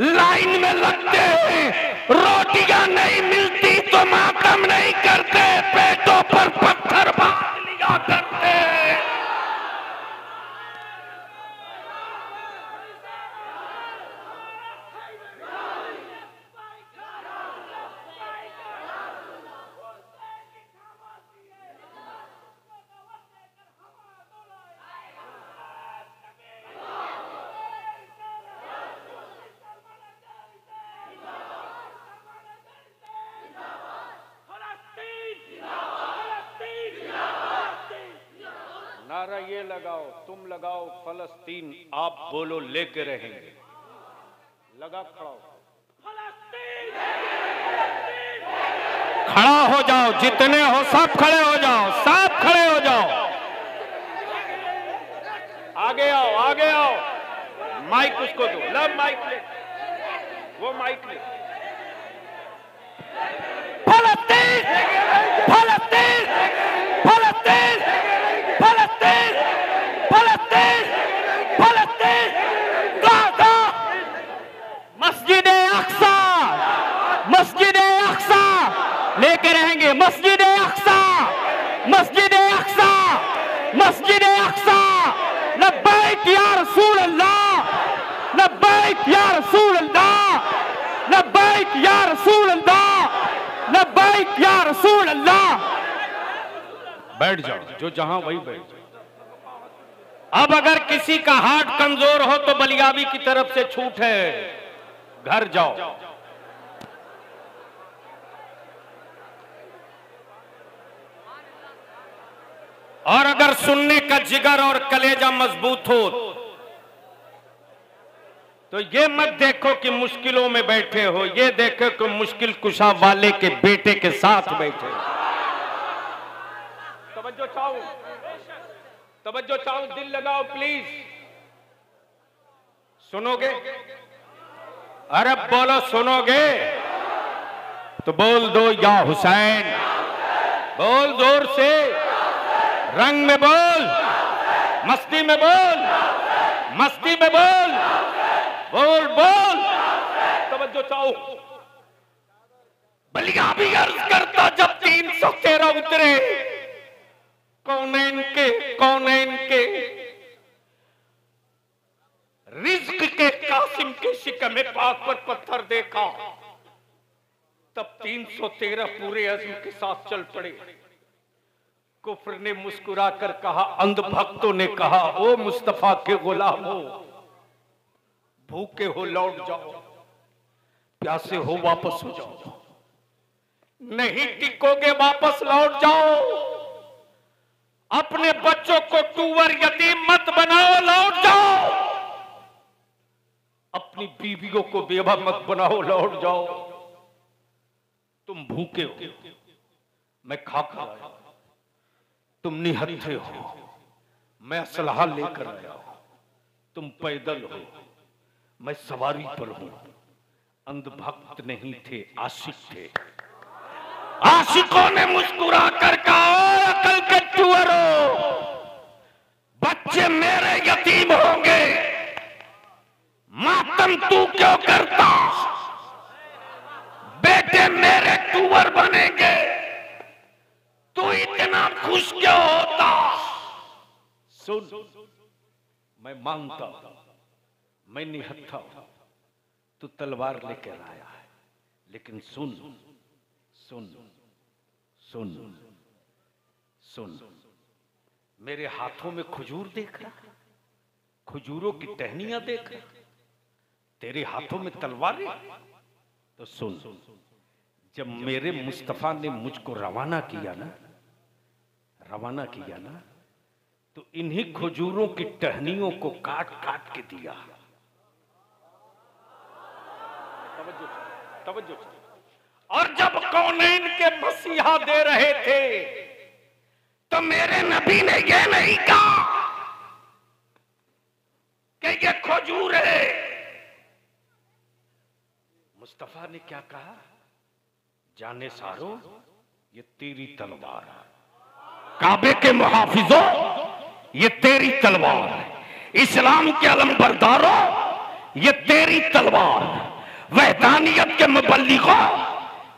लाइन में लगते हैं, रोटियां नहीं मिलती तो मातम नहीं करते, पेटों पर पत्थर बांध लिया करते। नारा ये लगाओ, तुम लगाओ फलस्तीन, आप बोलो लेके रहेंगे, लगा खड़ा खड़ा हो जाओ, जितने हो सब खड़े हो जाओ, सब खड़े हो जाओ, आगे आओ, आगे आओ, माइक उसको दो, लब माइक ले, वो माइक ले। फलस्तीन फलस्तीन फलस्तीन फलस्तीन फलस्तीन फलस्तीन, गाजा, मस्जिद अक्सा, मस्जिद अक्सा लेके रहेंगे, मस्जिद अक्सा, मस्जिद अक्सा, मस्जिद अक्सा, लब्बैक या रसूल अल्लाह, लब्बैक या रसूल अल्लाह, लब्बैक या रसूल अल्लाह, लब्बैक या रसूल अल्लाह। बैठ जाओ, जो जहां वही बैठ जाओ। अब अगर किसी का हार्ट कमजोर हो तो बलियाबी की तरफ से छूट है, घर जाओ। और अगर सुनने का जिगर और कलेजा मजबूत हो तो ये मत देखो कि मुश्किलों में बैठे हो, ये देखो कि मुश्किल कुशा वाले के बेटे के साथ बैठे हो। तवज्जो चाहो, तवज्जो चाहो, दिल लगाओ प्लीज, सुनोगे? अरे बोलो सुनोगे तो बोल दो या हुसैन, बोल जोर से, रंग में बोल, मस्ती में बोल, मस्ती में बोल, बोल बोल, तवज्जो चाहो। बलियाबी अर्ज करता जब 313 उतरे, कौनैन के रिज्क के कासिम के शिकम पाक पर पत्थर देखा, तब 313 पूरे अज़्म के साथ चल पड़े। कुफ्र ने मुस्कुरा कर कहा, अंध भक्तों ने कहा, ओ मुस्तफा के गुलामो, भूखे हो लौट जाओ, प्यासे हो वापस हो जाओ, नहीं टिकोगे वापस लौट जाओ, अपने बच्चों को टूवर यतीम मत बनाओ, लौट जाओ, अपनी बीवियों को बेवा मत बनाओ, लौट जाओ। तुम भूखे हो, मैं खा आया, तुम निहत्थे हो, मैं असलहा लेकर आया हूं, तुम पैदल हो, मैं सवारी पर हूं। अंधभक्त नहीं थे, आशिक थे। आशिकों ने मुस्कुरा कर कहा, अकल के टूअरो, बच्चे मेरे यतीम होंगे, मातम तू क्यों करता, बेटे मेरे टूअर बनेंगे, तू इतना खुश क्यों होता। सुन, मैं मांगता हूं, मैं निहत्था हूं, तू तलवार लेकर आया है, लेकिन सुन सुन सुन सुन, मेरे हाथों में खजूर देख रहा, खजूरों की टहनियां देख रहा, तेरे हाथों में तलवारें। तो सुन, जब मेरे मुस्तफा ने मुझको रवाना किया ना, तो इन्हीं खजूरों की टहनियों को काट काट के दिया। तवज्जो। और जब कौनैन के मसीहा दे रहे थे तो मेरे नबी ने ये नहीं कहा कि ये खजूर है। मुस्तफा ने क्या कहा? जाने सारो, ये तेरी तलवार है। काबे के मुहाफिजों, ये तेरी तलवार है। इस्लाम के अलमबरदारों, ये तेरी तलवार। वहदानियत के मुबल्लिगों,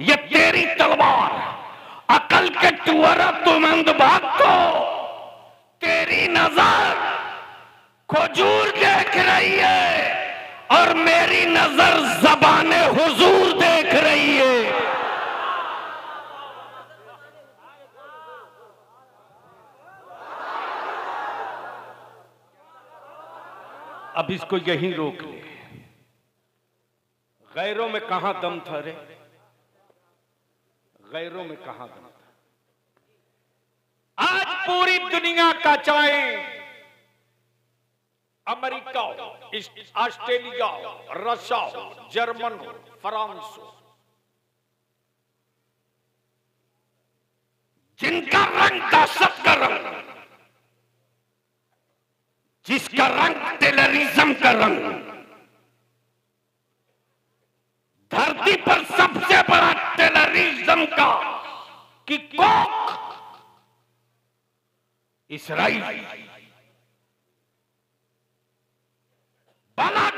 ये तेरी तलवार। अकल के टुअरा तुम अंधभाग को, तेरी नजर खजूर देख रही है और मेरी नजर ज़बाने हुजूर देख रही है। अब इसको यहीं रोक ले। गैरों में कहां दम था रे? गैरों में कहां दम था? आज पूरी दुनिया का चाहे अमेरिका हो, ऑस्ट्रेलिया हो, रशिया हो, जर्मन हो, फ्रांस हो, जिनका रंग दहशत का रंग, जिसका रंग टेररिज्म का रंग, धरती पर सबसे बड़ा टेररिज्म का की कोख इसराइल, बालक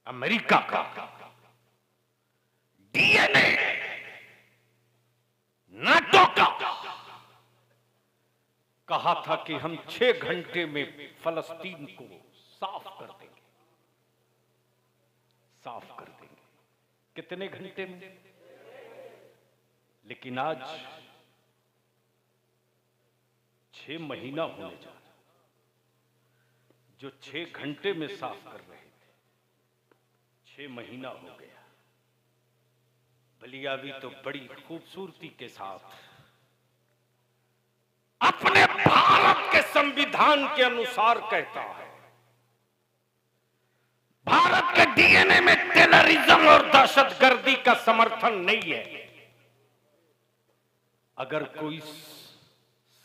अमेरिका का, डीएनए नाटो का। कहा था कि हम 6 घंटे में फलस्तीन को साफ कर देंगे, साफ कर देंगे। कितने घंटे में? लेकिन आज 6 महीना होने जा रहा। जो 6 घंटे में साफ कर रहे थे, 6 महीना हो गया। बलियावी तो बड़ी खूबसूरती के साथ अपने भारत के संविधान के अनुसार कहता है, भारत के डीएनए में टेररिज्म और दहशतगर्दी का समर्थन नहीं है। अगर कोई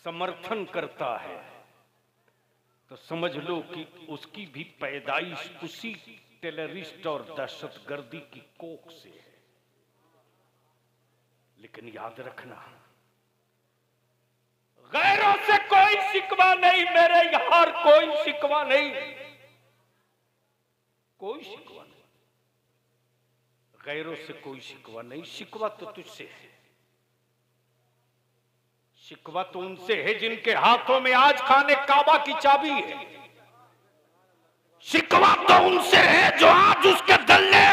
समर्थन करता है तो समझ लो कि उसकी भी पैदाइश उसी टेररिस्ट और दहशतगर्दी की कोख से है। लेकिन याद रखना, गैरों से कोई शिकवा नहीं, मेरे यहां कोई शिकवा नहीं, कोई शिकवा नहीं। गैरों से कोई शिकवा नहीं। शिकवा तो तुझसे है। शिकवा तो उनसे है जिनके हाथों में आज खाने काबा की चाबी है। शिकवा तो उनसे है जो आज उसके दल्ले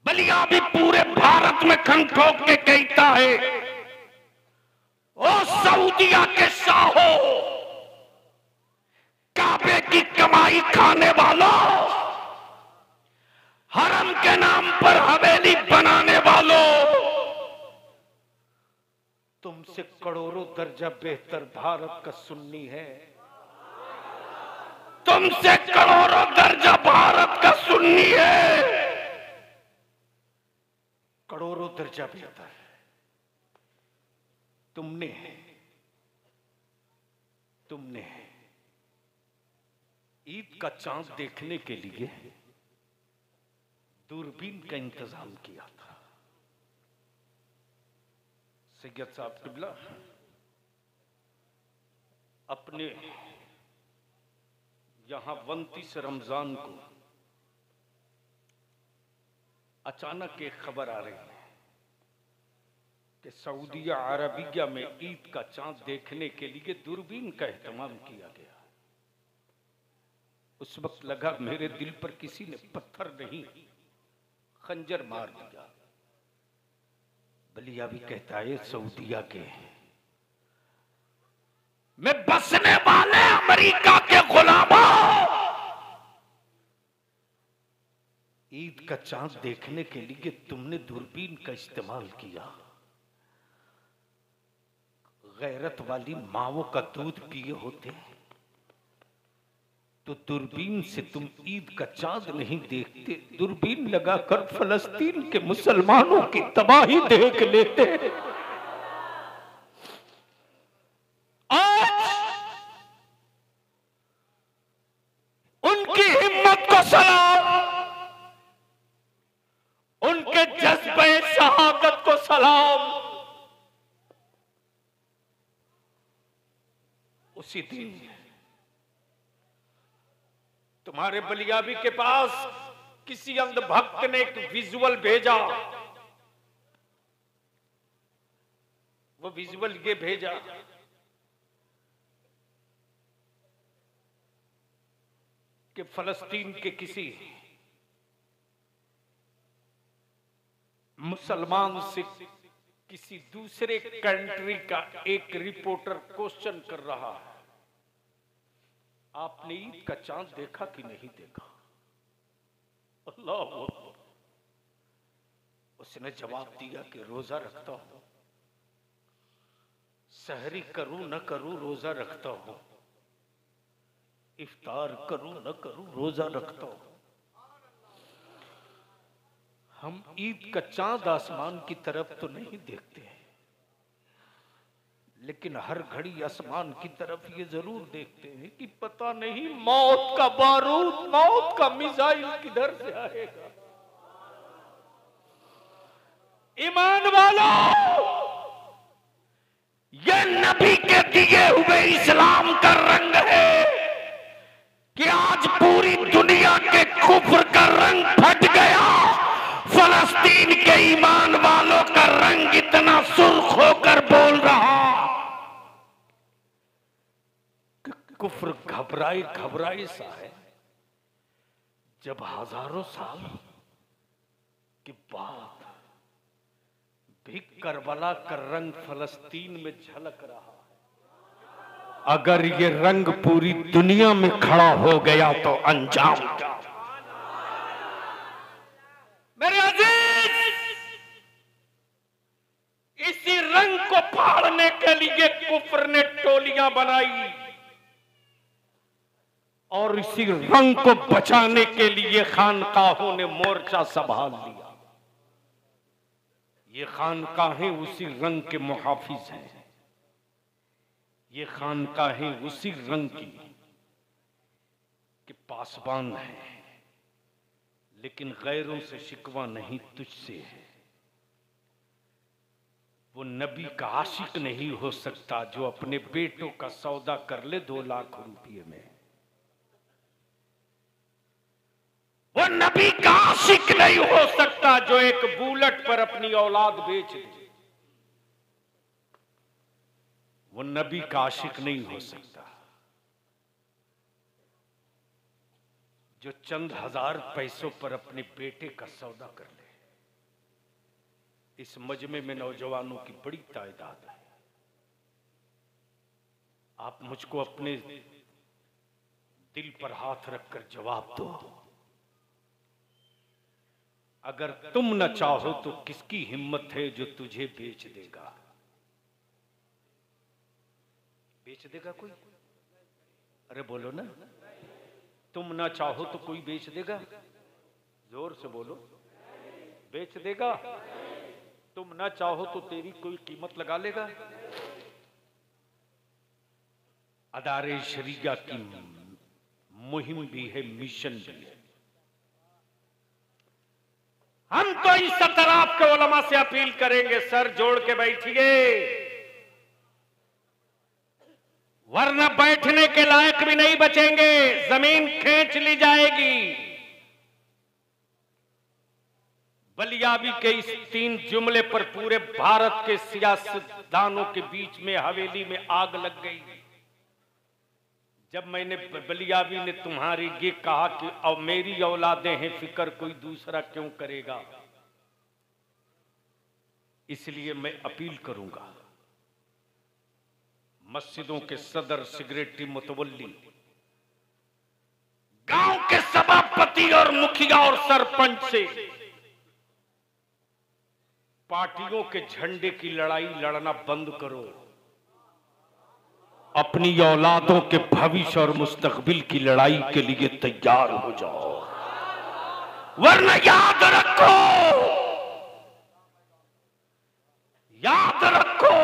बलिया भी पूरे भारत में खन ठोक के कहता है, ओ सऊदिया के शाहो, काबे की कमाई खाने वालों, हरम के नाम पर हवेली बनाने वालों, तुमसे करोड़ों दर्जा बेहतर भारत का सुन्नी है। तुमसे करोड़ों दर्जा भारत का सुन्नी है। करोड़ों दर्जा बेहतर तुमने ईद का चांद देखने के लिए दूरबीन का इंतजाम किया था। सैयद साहब किबला अपने यहां 29 रमजान को अचानक एक खबर आ रही है कि सऊदिया अरबिया में ईद का चांद देखने के लिए दूरबीन का एहतमाम किया गया। उस वक्त लगा मेरे दिल पर किसी ने पत्थर नहीं खंजर मार दिया। बलिया भी कहता है, सऊदिया के में बसने वाले अमेरिका के गुलामों, ईद का चांद देखने के लिए तुमने दूरबीन का इस्तेमाल किया। गैरत वाली मावों का दूध पिए होते तो दूरबीन से तुम ईद का चांद नहीं देखते, दूरबीन लगाकर फलस्तीन के मुसलमानों की तबाही देख लेते। आज उनकी हिम्मत को सलाम, उनके जज्बे शहादत को सलाम। उसी दिन तुम्हारे बलियाबी के पास किसी अंधभक्त ने एक विजुअल भेजा। वो विजुअल ये भेजा कि फलस्तीन के किसी मुसलमान से किसी दूसरे कंट्री का एक रिपोर्टर क्वेश्चन कर रहा है, आपने ईद का चांद देखा कि नहीं देखा? अल्लाह अकबर। उसने जवाब दिया कि रोजा रखता हूं, सहरी करूं न करूं रोजा रखता हूं, इफ्तार करूं न करूं रोजा रखता हूं। हम ईद का चांद आसमान की तरफ तो नहीं देखते हैं, लेकिन हर घड़ी आसमान की तरफ ये जरूर देखते हैं कि पता नहीं मौत का बारूद, मौत का मिसाइल किधर से आएगा। ईमान वालों, ये नबी के दिए हुए इस्लाम का रंग है कि आज पूरी दुनिया के कुफ्र का रंग फट गया। फलस्तीन के ईमान वालों का रंग इतना सुर्ख होकर बोल रहा कि कुफ्र घबराई घबराई सा है। जब हजारों साल के बाद भी करबला का रंग फलस्तीन में झलक रहा है, अगर ये रंग पूरी दुनिया में खड़ा हो गया तो अंजाम क्या? मेरे अजीज, इसी रंग को फाड़ने के लिए कुफ्र ने टोलियां बनाई और इसी रंग को बचाने के लिए खानकाहों ने मोर्चा संभाल लिया। ये खानकाहें उसी रंग के मुहाफिज हैं, ये खानकाहें उसी रंग की के पासबान हैं, लेकिन गैरों से शिकवा नहीं, तुझसे है। वो नबी का आशिक नहीं हो सकता जो अपने बेटों का सौदा कर ले 2 लाख रुपये में। वो नबी का आशिक नहीं हो सकता जो एक बुलेट पर अपनी औलाद बेच दे। वो नबी का आशिक नहीं हो सकता जो चंद हजार पैसों पर अपने बेटे का सौदा कर ले। इस मजमे में नौजवानों की बड़ी तादाद है। आप मुझको अपने दिल पर हाथ रखकर जवाब दो, अगर तुम न चाहो तो किसकी हिम्मत है जो तुझे बेच देगा? बेच देगा कोई? अरे बोलो ना, तुम ना चाहो तो कोई बेच देगा? जोर से बोलो, बेच देगा? तुम ना चाहो तो तेरी कोई कीमत लगा लेगा? अदारे शरीया की मुहिम भी है, मिशन भी है। हम तो इस तरफ के उलमा से अपील करेंगे, सर जोड़ के बैठिए, वरना बैठने के लायक भी नहीं बचेंगे, जमीन खींच ली जाएगी। बलियाबी के इस 3 जुमले पर पूरे भारत के सियासतदानों के बीच में हवेली में आग लग गई। जब मैंने बलियाबी ने तुम्हारी ये कहा कि अब मेरी औलादें हैं, फिक्र कोई दूसरा क्यों करेगा, इसलिए मैं अपील करूंगा, मस्जिदों के सदर, सिगरेटी मुतवल्ली, गांव के सभापति और मुखिया और सरपंच से पार्टियों के झंडे की लड़ाई लड़ना बंद करो। अपनी औलादों के भविष्य और मुस्तकबिल की लड़ाई के लिए तैयार हो जाओ, वरना याद रखो, याद रखो,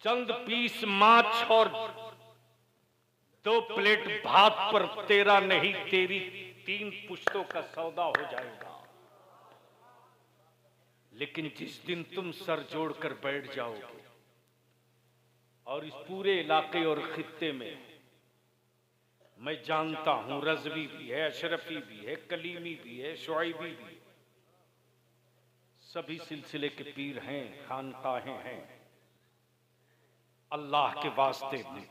चंद पीस माछ और 2 प्लेट भात पर तेरा नहीं तेरी 3 पुश्तों का सौदा हो जाएगा। लेकिन जिस दिन तुम सर जोड़कर बैठ जाओगे और इस पूरे इलाके और खित्ते में, मैं जानता हूं रजवी भी है, अशरफी भी है, कलीमी भी है, शुआइबी भी है, सभी सिलसिले के पीर हैं, खानकाहें हैं। अल्लाह के वास्ते में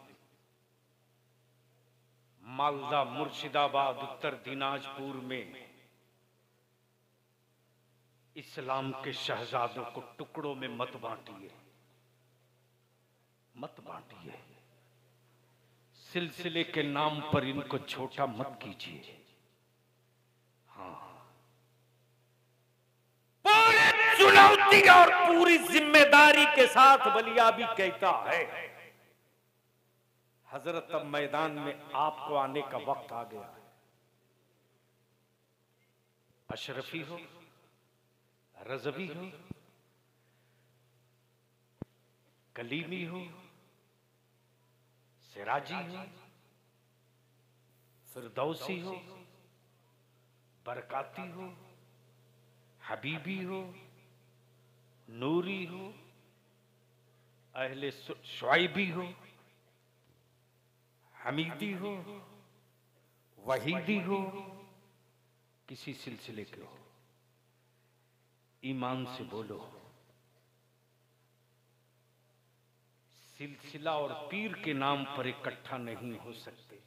मालदा, मुर्शिदाबाद, उत्तर दिनाजपुर में इस्लाम के शहजादों को टुकड़ों में मत बांटिए, मत बांटिए। सिलसिले के नाम पर इनको छोटा मत कीजिए। हाँ, पूरी चुनौती और पूरी जिम्मेदारी के साथ बलिया भी कहता है, हजरत अब मैदान में आपको आने का वक्त आ गया है। अशरफी हो, रजवी हो, कलीमी हो, सिराजी हो, फिरदौसी हो, बरकाती हो, हबीबी हो, नूरी हो, अहले शुआइबी हो, हमीदी हो, वहीदी हो, किसी सिलसिले के हो, ईमान से बोलो, सिलसिला और पीर के नाम पर इकट्ठा नहीं हो सकते।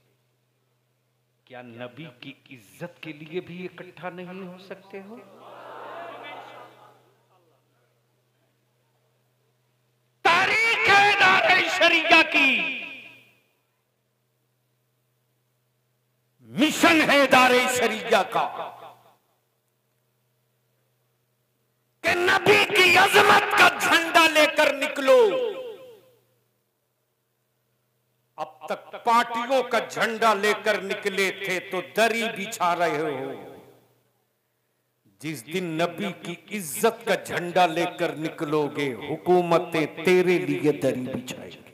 क्या नबी की इज्जत के लिए भी इकट्ठा नहीं हो सकते हो? तारीख है दारे शरिया की, मिशन है दारे शरिया का कि नबी की अजमत का झंडा लेकर निकलो। अब तक पार्टियों का झंडा लेकर निकले थे तो दरी बिछा रहे हो। जिस दिन नबी की इज्जत का झंडा लेकर निकलोगे, हुकूमतें तेरे लिए दरी बिछाएंगी।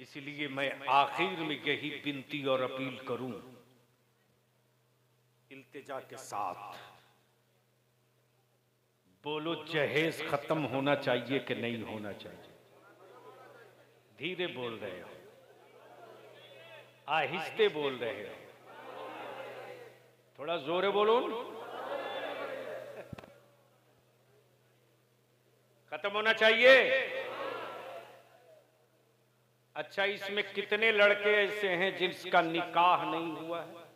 इसलिए मैं आखिर में यही विनती और अपील करूं, इल्तिजा के साथ बोलो, जहेज खत्म होना चाहिए कि नहीं होना चाहिए? धीरे बोल रहे हो, आहिस्ते बोल रहे हो, थोड़ा जोरे बोलो। खत्म होना चाहिए। अच्छा, इसमें कितने लड़के ऐसे हैं जिसका निकाह नहीं हुआ है?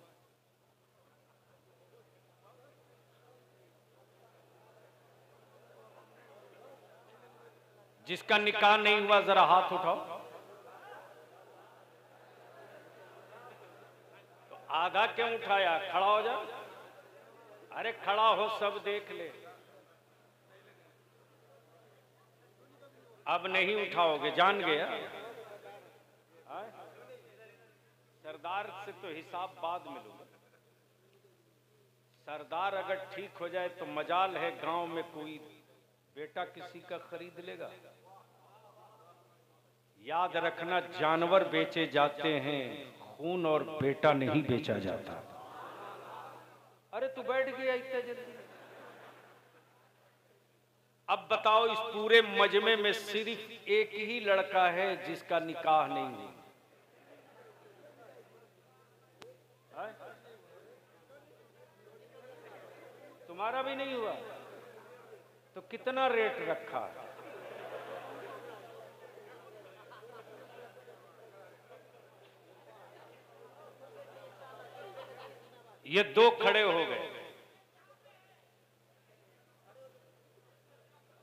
जिसका निकाह नहीं हुआ जरा हाथ उठाओ। तो आधा क्यों उठाया? खड़ा हो जा। अरे खड़ा हो, सब देख ले। अब नहीं उठाओगे, जान गया। सरदार से तो हिसाब बाद में लूंगा। सरदार अगर ठीक हो जाए तो मजाल है गांव में कोई बेटा किसी का खरीद लेगा। याद रखना, जानवर बेचे जाते हैं, खून और बेटा नहीं बेचा जाता। अरे तू बैठ गया इतना जल्दी। अब बताओ, इस पूरे मजमे में सिर्फ एक ही लड़का है जिसका निकाह नहीं हुआ। तुम्हारा भी नहीं हुआ तो कितना रेट रखा है? ये 2 खड़े हो गए।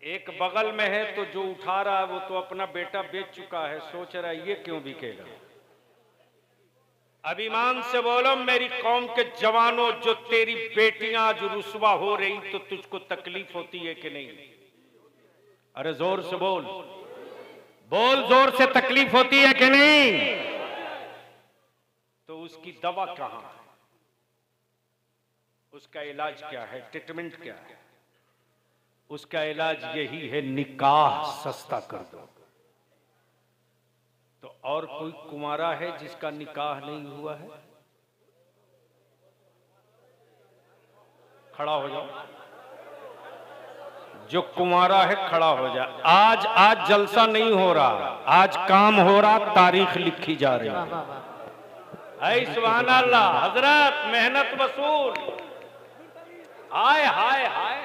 एक बगल में है तो जो उठा रहा है वो तो अपना बेटा बेच चुका है, सोच रहा है ये क्यों बिकेगा। अब ईमान से बोलो मेरी कौम के जवानों, जो तेरी बेटियां आज रुसवा हो रही तो तुझको तकलीफ होती है कि नहीं? अरे जोर से बोल, बोल जोर से, तकलीफ होती है कि नहीं? तो उसकी दवा कहां है, उसका इलाज क्या है, ट्रीटमेंट क्या है? उसका इलाज यही है, निकाह सस्ता कर दो। तो और कोई कुंवारा है जिसका निकाह नहीं हुआ है? खड़ा हो जाओ, जो कुंवारा है खड़ा हो जाए। आज जलसा नहीं हो रहा, आज काम हो रहा, तारीख लिखी जा रही है। ऐ सुभान अल्लाह, हजरत मेहनत वसूल। हाय हाय हाय,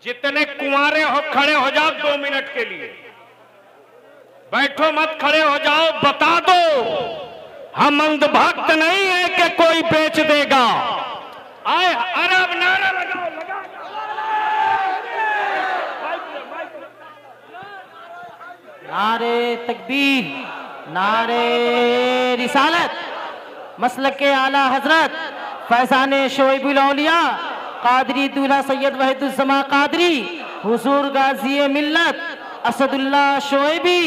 जितने कुंवारे हो खड़े हो जाओ 2 मिनट के लिए, बैठो मत, खड़े हो जाओ। बता दो हम अंधभक्त नहीं है कि कोई बेच देगा। आए अरब नारा लगाओ, नारे तकबीर, नारे रिसालत, मसलक के आला हजरत फैजान शोएबुल औलिया कादरी दूल्हा सैयद वहीदुज्जमा कादरी हुजूर गाजी मिल्लत असदुल्लाह शोएबी,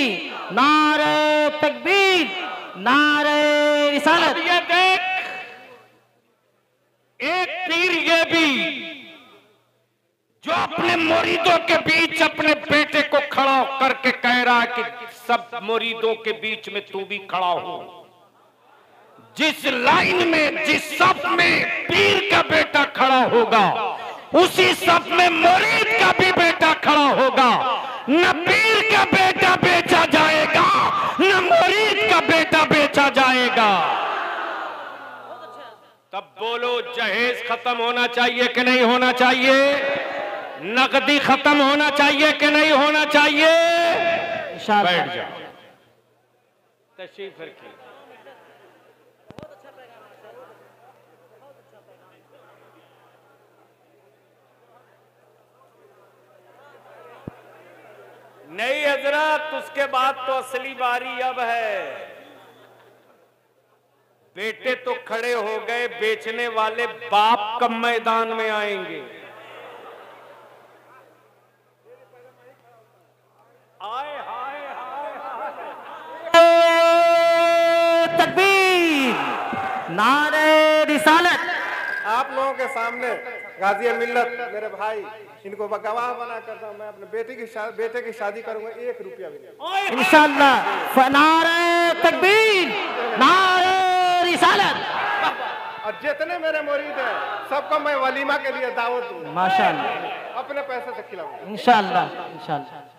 नारे तकबीर, नारे रिसालत। ये देख, एक पीर ये भी जो अपने मुरीदों के बीच अपने बेटे को खड़ा करके कह रहा है कि सब मुरीदों के बीच में तू भी खड़ा हो। जिस लाइन में, जिस सफ में पीर का बेटा खड़ा होगा, उसी सफ में मुरीद का भी बेटा खड़ा होगा। न पीर का बेटा बेचा जाएगा, न मुरीद का बेटा बेचा जाएगा। तब बोलो, जहेज खत्म होना चाहिए कि नहीं होना चाहिए? नकदी खत्म होना चाहिए कि नहीं होना चाहिए? बैठ जाओ, तशरीफ रखिए। नहीं हजरत, उसके बाद तो असली बारी अब है। बेटे तो खड़े हो गए, बेचने वाले बाप कब मैदान में आएंगे? आए हाय हाय, तकबीर, नारे रिसालत। आप लोगों के सामने गाजी मिल्लत मेरे भाई, इनको गवाह बना करता हूं, मैं अपने बेटे की शादी करूंगा, 1 रुपया भी नहीं इंशाअल्लाह। नारे तकबीर, नारे रिसालत। और जितने मेरे मुरीद हैं सबको मैं वलीमा के लिए दावत दूंगा, माशाअल्लाह, अपने पैसे से खिलाऊंगा इंशाअल्लाह, इंशाअल्लाह।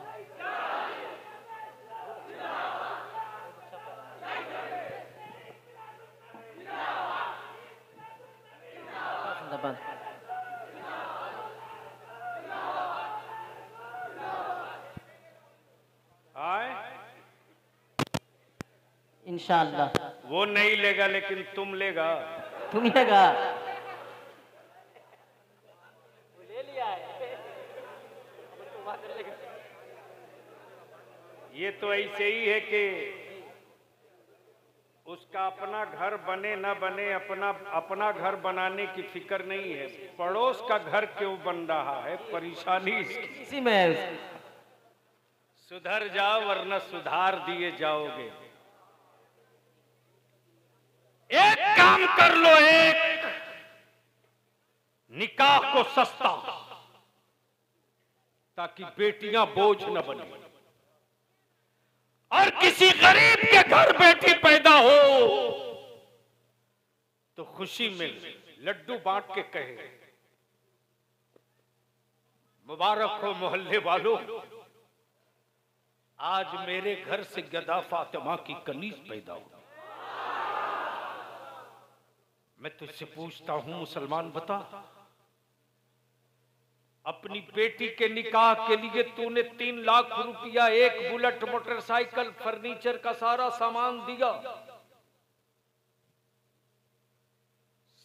इंशाअल्लाह। वो नहीं लेगा लेकिन तुम लेगा, तुम लेगा। ये तो ऐसे ही है कि उसका अपना घर बने न बने, अपना घर बनाने की फिक्र नहीं है, पड़ोस का घर क्यों बन रहा है, परेशानी इसी में है उसकी। सुधर जाओ वरना सुधार दिए जाओगे। एक काम कर लो, एक निकाह को सस्ता, ताकि बेटियां बोझ न बने, और किसी गरीब के घर बेटी पैदा हो तो खुशी में लड्डू बांट के कहे, मुबारक हो मोहल्ले वालों, आज मेरे घर से गदा फातिमा की कनीज पैदा हो। मैं तुझसे पूछता हूं मुसलमान, बता, अपनी बेटी के निकाह के लिए तूने 3 लाख रुपया, 1 बुलेट मोटरसाइकिल, फर्नीचर का सारा सामान दिया,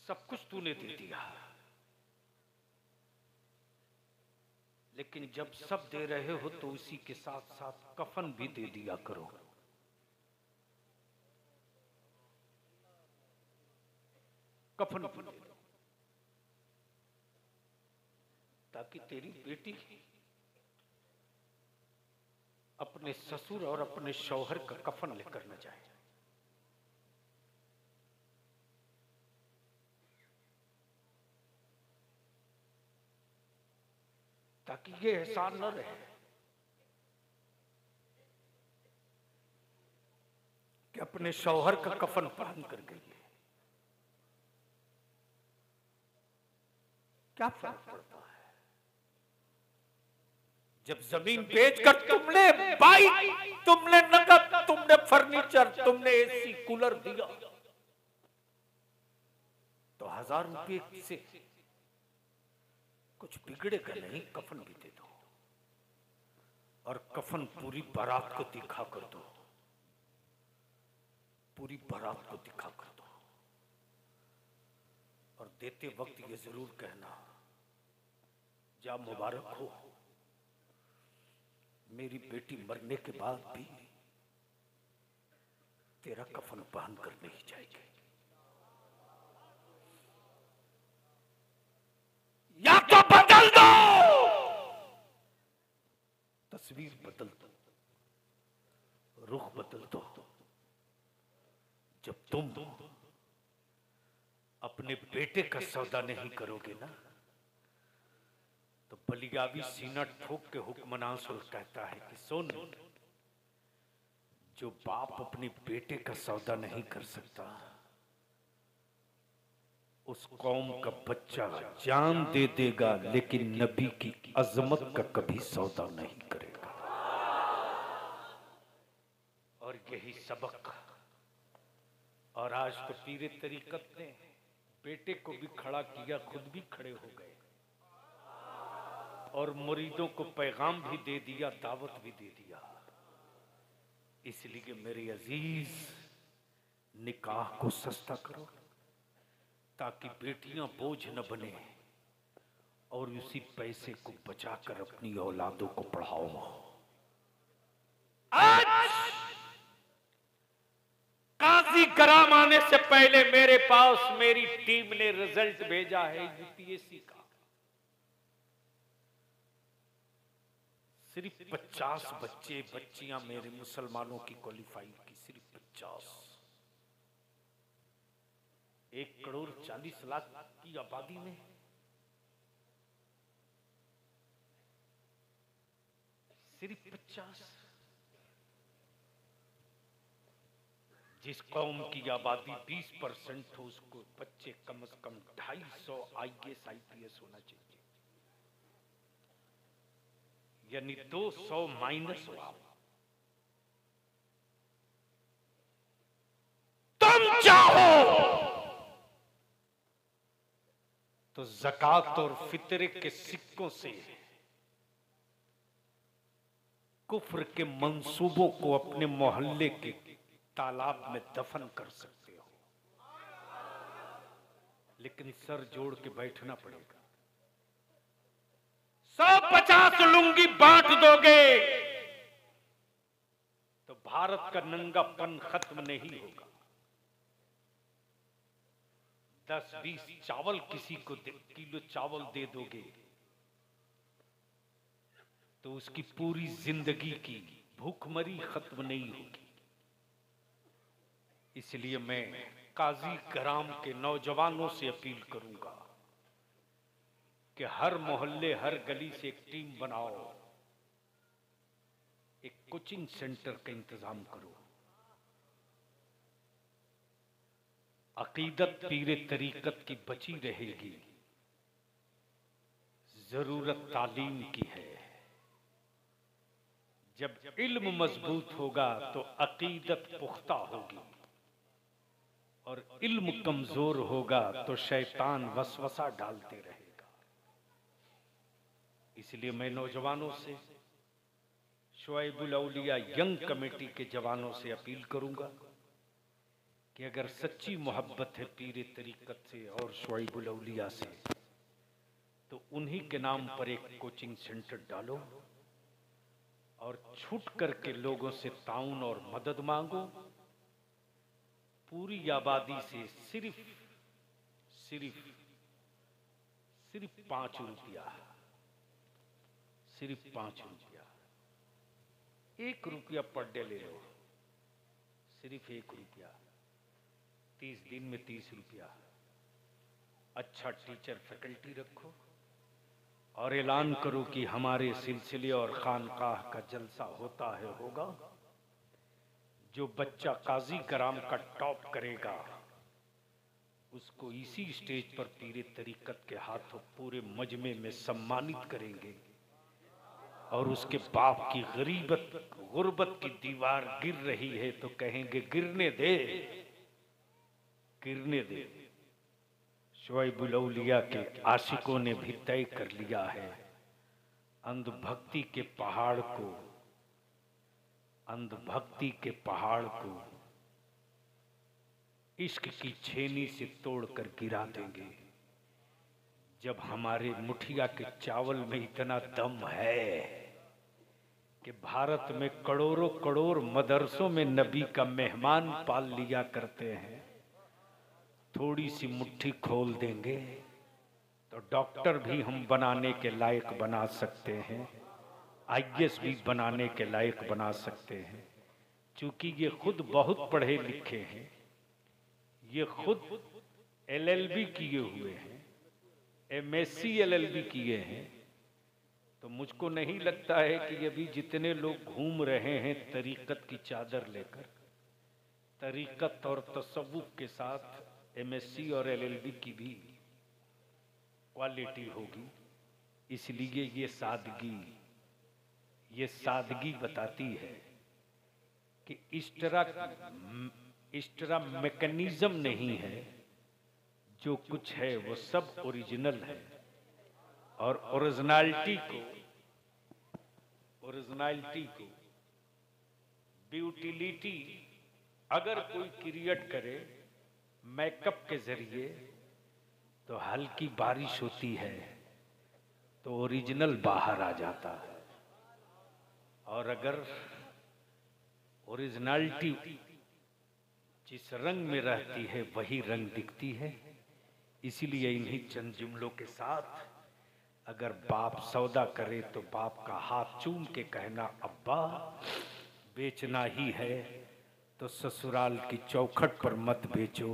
सब कुछ तूने दे दिया। लेकिन जब सब दे रहे हो तो उसी के साथ साथ कफन भी दे दिया करो। कफन भी दे दो, ताकि तेरी बेटी अपने ससुर और अपने शौहर का कफन लेकर न जाए। ताकि ये एहसान न रहे कि अपने शौहर का कफन पहन कर गई है। क्या फर्क पड़ता है जब जमीन बेचकर तुमने बाइक, तुमने नकद, तुमने फर्नीचर, तुमने एसी कूलर दिया, तो 1000 रुपये से कुछ बिगड़ेगा नहीं। कफन भी दे दो और कफन पूरी बारात को दिखा कर दो, पूरी बारात को दिखा कर दो। और देते वक्त ये जरूर कहना, जा मुबारक हो, मेरी बेटी मरने के बाद भी तेरा कफन पहन कर नहीं जाएगी। या तो बदल दो, तस्वीर बदल दो, रुख बदल दो। जब तुम अपने बेटे का सौदा नहीं करोगे ना, तो बलियावी सीना ठोक के हुक्मनान सुर कहता है कि सुन, जो बाप अपने बेटे का सौदा नहीं कर सकता, उस कौम का बच्चा जान दे देगा लेकिन नबी की अजमत का कभी सौदा नहीं करेगा। और यही सबक, और आज तो पीरे तरीकत ने बेटे को भी खड़ा किया, खुद भी खड़े हो गए और मुरीदों को पैगाम भी दे दिया, दावत भी दे दिया। इसलिए मेरे अजीज, निकाह को सस्ता करो ताकि बेटियां बोझ न बने और उसी पैसे को बचाकर अपनी औलादों को पढ़ाओ। आज काजी कराम आने से पहले मेरे पास मेरी टीम ने रिजल्ट भेजा है यूपीएससी का। सिर्फ 50 बच्चे बच्चियां मेरे मुसलमानों की क्वालिफाई की, सिर्फ 50। 1,40,00,000 की आबादी में सिर्फ 50। जिस कौम की आबादी 20% हो, उसको बच्चे कम से कम 250 IAS IPS होना चाहिए, यानी 200 माइनस हो। तुम चाहो तो ज़कात और फितरे के सिक्कों से कुफ्र के मंसूबों को अपने मोहल्ले के तालाब में दफन कर सकते हो, लेकिन सर जोड़ के बैठना पड़ेगा। 150 लुंगी बांट दोगे तो भारत का नंगापन खत्म नहीं होगा। 10-20 चावल किसी को किलो चावल दे दोगे तो उसकी पूरी जिंदगी की भूखमरी खत्म नहीं होगी। इसलिए मैं काजी कराम के नौजवानों से अपील करूंगा कि हर मोहल्ले, हर गली से एक टीम बनाओ, एक कोचिंग सेंटर का इंतजाम करो। अकीदत पीरे तरीकत की बची रहेगी, जरूरत तालीम की है। जब इल्म मजबूत होगा तो अकीदत पुख्ता होगी, और इल्म कमजोर होगा तो शैतान वसवसा डालते रहेगा। इसलिए मैं नौजवानों से, शुआइबुल औलिया यंग कमेटी के जवानों से अपील करूंगा कि अगर सच्ची मोहब्बत है पीरे तरीकत से और शुआइबुल औलिया से, तो उन्हीं के नाम पर एक कोचिंग सेंटर डालो और छूट करके लोगों से ताउन और मदद मांगो। पूरी आबादी से सिर्फ 5 रुपया, सिर्फ 5 रुपया, 1 रुपया पर डे ले लो, सिर्फ 1 रुपया, 30 दिन में 30 रुपया। अच्छा टीचर फैकल्टी रखो और ऐलान करो कि हमारे सिलसिले और खानकाह का जलसा होता है, होगा। जो बच्चा काजी कराम का टॉप करेगा उसको इसी स्टेज पर पीरे तरीकत के हाथों पूरे मजमे में सम्मानित करेंगे और उसके बाप की गुर्बत की दीवार गिर रही है तो कहेंगे गिरने दे, गिरने दे। शुआइबुल औलिया के आशिकों ने भी तय कर लिया है, अंधभक्ति के पहाड़ को इश्क की छेनी से तोड़कर गिरा देंगे। जब हमारे मुठिया के चावल में इतना दम है कि भारत में करोड़ों करोड़ मदरसों में नबी का मेहमान पाल लिया करते हैं, थोड़ी सी मुट्ठी खोल देंगे तो डॉक्टर भी हम बनाने के लायक बना सकते हैं, IAS भी बनाने के लायक बना सकते हैं। चूंकि ये खुद बहुत पढ़े लिखे हैं, ये खुद LLB किए हुए हैं, MSc LLB किए हैं, तो मुझको नहीं लगता है कि अभी जितने लोग घूम रहे हैं तरीकत की चादर लेकर, तरीकत और तसव्वुफ के साथ MSc और LLB की भी क्वालिटी होगी। इसलिए ये सादगी बताती है कि इस तरह मैकेनिज्म नहीं है, जो कुछ है वो सब ओरिजिनल है। और ओरिजिनलिटी को ब्यूटिलिटी अगर कोई क्रिएट करे मेकअप के जरिए तो हल्की बारिश होती है तो ओरिजिनल बाहर आ जाता है। और अगर ओरिजिनलिटी जिस रंग में रहती है वही रंग दिखती है। इसीलिए इन्हीं चंद जुमलों के साथ अगर बाप सौदा करे तो बाप का हाथ चूम के कहना, अब्बा बेचना ही है तो ससुराल की चौखट पर मत बेचो,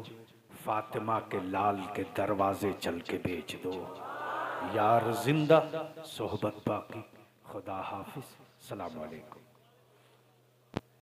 फातिमा के लाल के दरवाजे चल के बेच दो। यार जिंदा सोहबत बाकी। खुदा हाफिज। सलाम अलैकुम।